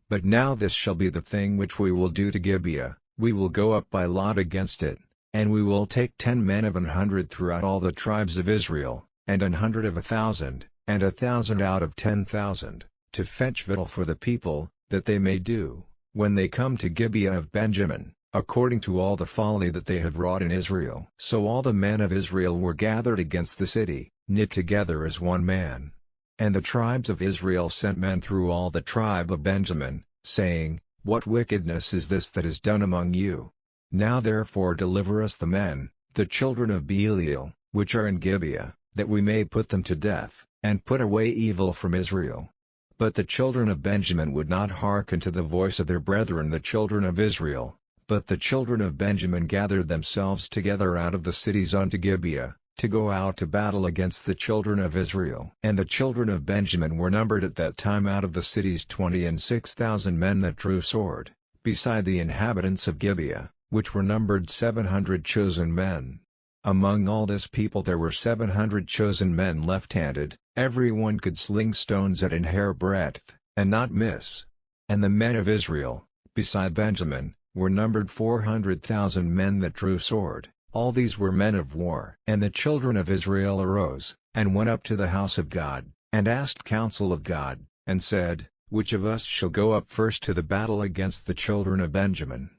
But now this shall be the thing which we will do to Gibeah, we will go up by lot against it, and we will take 10 men of 100 throughout all the tribes of Israel, and 100 of 1,000, and 1,000 out of 10,000, to fetch victual for the people, that they may do, when they come to Gibeah of Benjamin, according to all the folly that they have wrought in Israel. So all the men of Israel were gathered against the city, knit together as one man. And the tribes of Israel sent men through all the tribe of Benjamin, saying, What wickedness is this that is done among you? Now therefore deliver us the men, the children of Belial, which are in Gibeah, that we may put them to death, and put away evil from Israel. But the children of Benjamin would not hearken to the voice of their brethren the children of Israel. But the children of Benjamin gathered themselves together out of the cities unto Gibeah, to go out to battle against the children of Israel. And the children of Benjamin were numbered at that time out of the cities 26,000 men that drew sword, beside the inhabitants of Gibeah, which were numbered 700 chosen men. Among all this people there were 700 chosen men left-handed, every one could sling stones at an hair breadth, and not miss. And the men of Israel, beside Benjamin, were numbered 400,000 men that drew sword, all these were men of war. And the children of Israel arose, and went up to the house of God, and asked counsel of God, and said, Which of us shall go up first to the battle against the children of Benjamin?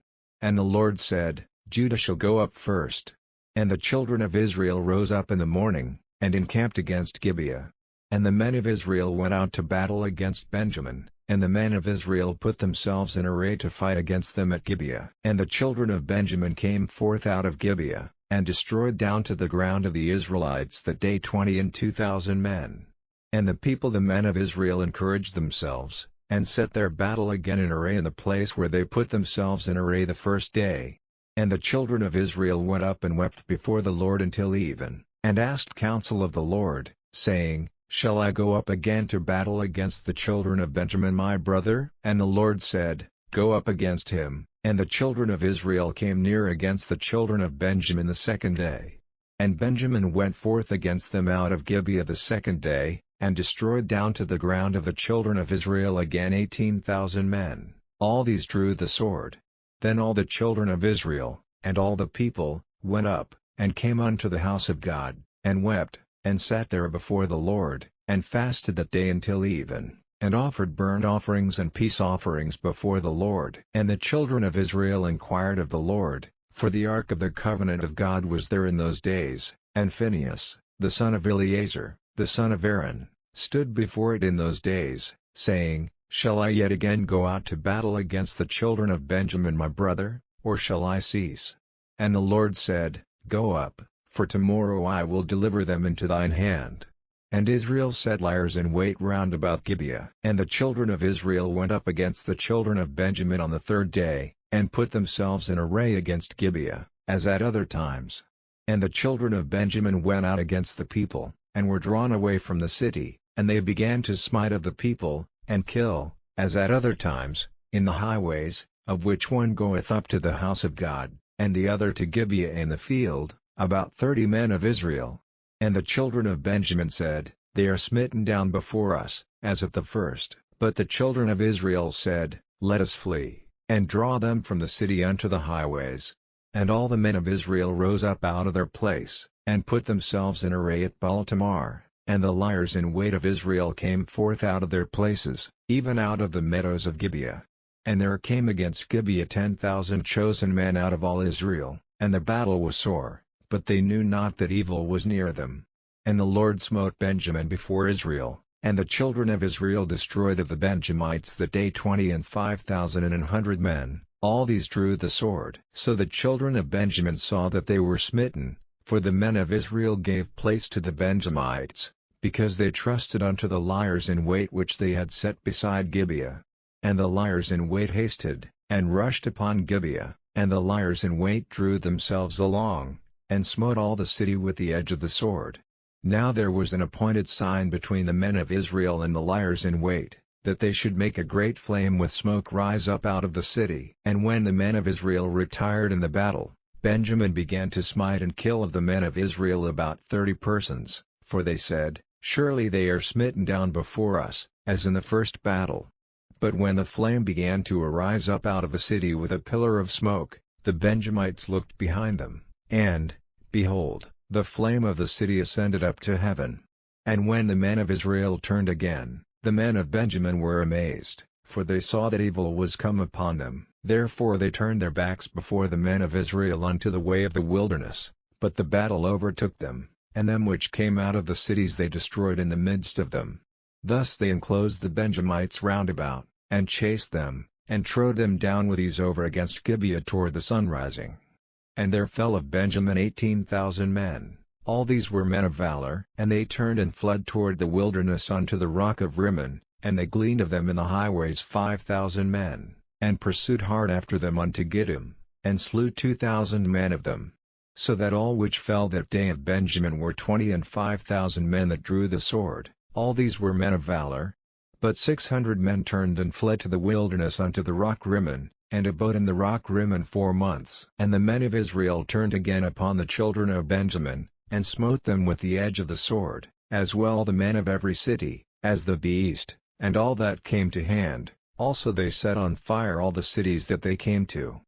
And the Lord said, Judah shall go up first. And the children of Israel rose up in the morning, and encamped against Gibeah. And the men of Israel went out to battle against Benjamin, and the men of Israel put themselves in array to fight against them at Gibeah. And the children of Benjamin came forth out of Gibeah, and destroyed down to the ground of the Israelites that day 22,000 men. And the people the men of Israel encouraged themselves, and set their battle again in array in the place where they put themselves in array the first day. And the children of Israel went up and wept before the Lord until even, and asked counsel of the Lord, saying, Shall I go up again to battle against the children of Benjamin my brother? And the Lord said, Go up against him. And the children of Israel came near against the children of Benjamin the second day. And Benjamin went forth against them out of Gibeah the second day, and destroyed down to the ground of the children of Israel again 18,000 men. All these drew the sword. Then all the children of Israel, and all the people, went up, and came unto the house of God, and wept, and sat there before the Lord, and fasted that day until even, and offered burnt offerings and peace offerings before the Lord. And the children of Israel inquired of the Lord, for the ark of the covenant of God was there in those days, and Phinehas, the son of Eleazar, the son of Aaron, stood before it in those days, saying, Shall I yet again go out to battle against the children of Benjamin my brother, or shall I cease? And the Lord said, Go up, for tomorrow I will deliver them into thine hand. And Israel set liers in wait round about Gibeah. And the children of Israel went up against the children of Benjamin on the third day, and put themselves in array against Gibeah, as at other times. And the children of Benjamin went out against the people, and were drawn away from the city, and they began to smite of the people, and kill, as at other times, in the highways, of which one goeth up to the house of God, and the other to Gibeah in the field, about 30 men of Israel. And the children of Benjamin said, They are smitten down before us, as at the first. But the children of Israel said, Let us flee, and draw them from the city unto the highways. And all the men of Israel rose up out of their place, and put themselves in array at Baal-tamar. And the liers in wait of Israel came forth out of their places, even out of the meadows of Gibeah. And there came against Gibeah 10,000 chosen men out of all Israel, and the battle was sore, but they knew not that evil was near them. And the Lord smote Benjamin before Israel, and the children of Israel destroyed of the Benjamites that day 25,100 men, all these drew the sword. So the children of Benjamin saw that they were smitten, for the men of Israel gave place to the Benjamites, because they trusted unto the liers in wait which they had set beside Gibeah. And the liers in wait hasted, and rushed upon Gibeah, and the liers in wait drew themselves along, and smote all the city with the edge of the sword. Now there was an appointed sign between the men of Israel and the liers in wait, that they should make a great flame with smoke rise up out of the city. And when the men of Israel retired in the battle, Benjamin began to smite and kill of the men of Israel about 30 persons, for they said, Surely they are smitten down before us, as in the first battle. But when the flame began to arise up out of the city with a pillar of smoke, the Benjamites looked behind them, and, behold, the flame of the city ascended up to heaven. And when the men of Israel turned again, the men of Benjamin were amazed, for they saw that evil was come upon them. Therefore they turned their backs before the men of Israel unto the way of the wilderness, but the battle overtook them, and them which came out of the cities they destroyed in the midst of them. Thus they enclosed the Benjamites round about, and chased them, and trode them down with ease over against Gibeah toward the sunrising. And there fell of Benjamin 18,000 men, all these were men of valor. And they turned and fled toward the wilderness unto the rock of Rimmon, and they gleaned of them in the highways 5,000 men, and pursued hard after them unto Gittim, and slew 2,000 men of them. So that all which fell that day of Benjamin were 25,000 men that drew the sword, all these were men of valor. But 600 men turned and fled to the wilderness unto the rock Rimmon, and abode in the rock Rimmon 4 months. And the men of Israel turned again upon the children of Benjamin, and smote them with the edge of the sword, as well the men of every city, as the beast, and all that came to hand. Also they set on fire all the cities that they came to.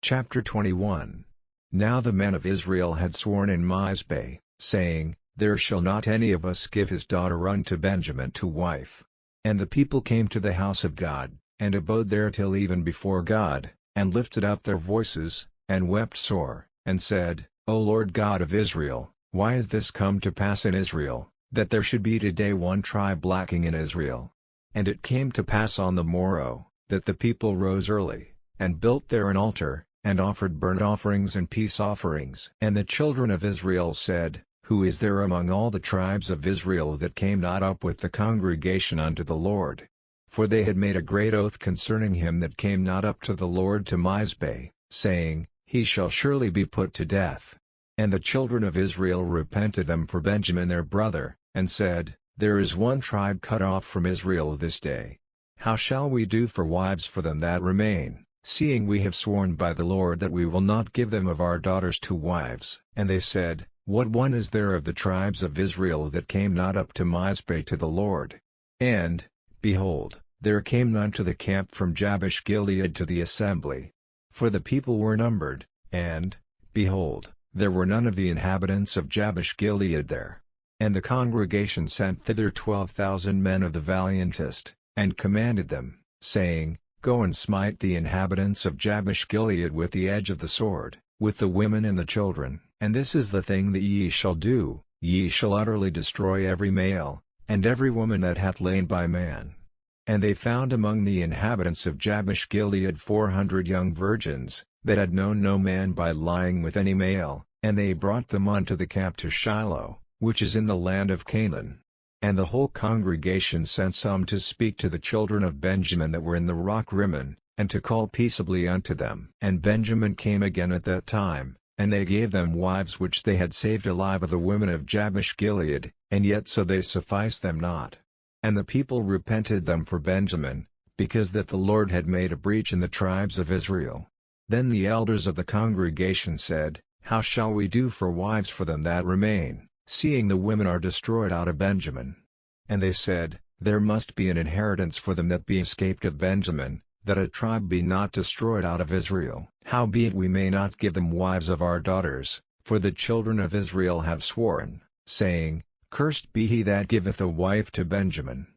Chapter 21. Now the men of Israel had sworn in Mizpeh, saying, There shall not any of us give his daughter unto Benjamin to wife. And the people came to the house of God, and abode there till even before God, and lifted up their voices, and wept sore, and said, O Lord God of Israel, why is this come to pass in Israel, that there should be today one tribe lacking in Israel? And it came to pass on the morrow, that the people rose early, and built there an altar, and offered burnt offerings and peace offerings. And the children of Israel said, Who is there among all the tribes of Israel that came not up with the congregation unto the Lord? For they had made a great oath concerning him that came not up to the Lord to Mizpeh, saying, He shall surely be put to death. And the children of Israel repented them for Benjamin their brother, and said, There is one tribe cut off from Israel this day. How shall we do for wives for them that remain, seeing we have sworn by the Lord that we will not give them of our daughters to wives? And they said, What one is there of the tribes of Israel that came not up to Mizpeh to the Lord? And, behold, there came none to the camp from Jabesh Gilead to the assembly. For the people were numbered, and, behold, there were none of the inhabitants of Jabesh Gilead there. And the congregation sent thither 12,000 men of the valiantest, and commanded them, saying, Go and smite the inhabitants of Jabesh Gilead with the edge of the sword, with the women and the children. And this is the thing that ye shall do, ye shall utterly destroy every male, and every woman that hath lain by man. And they found among the inhabitants of Jabesh Gilead 400 young virgins, that had known no man by lying with any male, and they brought them unto the camp to Shiloh, which is in the land of Canaan. And the whole congregation sent some to speak to the children of Benjamin that were in the rock Rimmon, and to call peaceably unto them. And Benjamin came again at that time, and they gave them wives which they had saved alive of the women of Jabesh Gilead, and yet so they sufficed them not. And the people repented them for Benjamin, because that the Lord had made a breach in the tribes of Israel. Then the elders of the congregation said, How shall we do for wives for them that remain, seeing the women are destroyed out of Benjamin? And they said, There must be an inheritance for them that be escaped of Benjamin, that a tribe be not destroyed out of Israel. Howbeit we may not give them wives of our daughters, for the children of Israel have sworn, saying, Cursed be he that giveth a wife to Benjamin.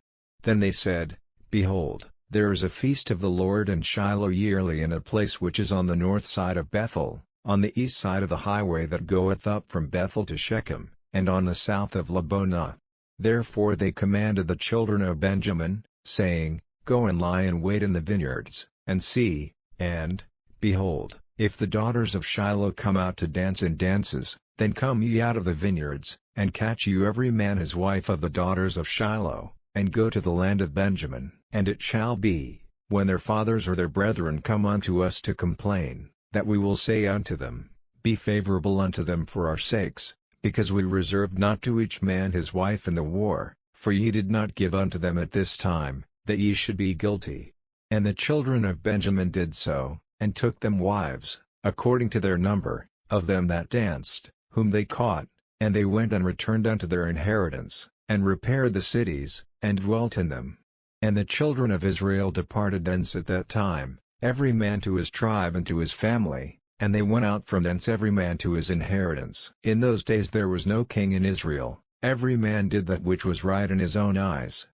Then they said, Behold, there is a feast of the Lord in Shiloh yearly in a place which is on the north side of Bethel, on the east side of the highway that goeth up from Bethel to Shechem, and on the south of Lebonah. Therefore they commanded the children of Benjamin, saying, Go and lie in wait in the vineyards, and see, and, behold, if the daughters of Shiloh come out to dance in dances, then come ye out of the vineyards, and catch you every man his wife of the daughters of Shiloh, and go to the land of Benjamin. And it shall be, when their fathers or their brethren come unto us to complain, that we will say unto them, Be favorable unto them for our sakes, because we reserved not to each man his wife in the war, for ye did not give unto them at this time, that ye should be guilty. And the children of Benjamin did so, and took them wives, according to their number, of them that danced, whom they caught, and they went and returned unto their inheritance, and repaired the cities, and dwelt in them. And the children of Israel departed thence at that time, every man to his tribe and to his family, and they went out from thence every man to his inheritance. In those days there was no king in Israel, every man did that which was right in his own eyes.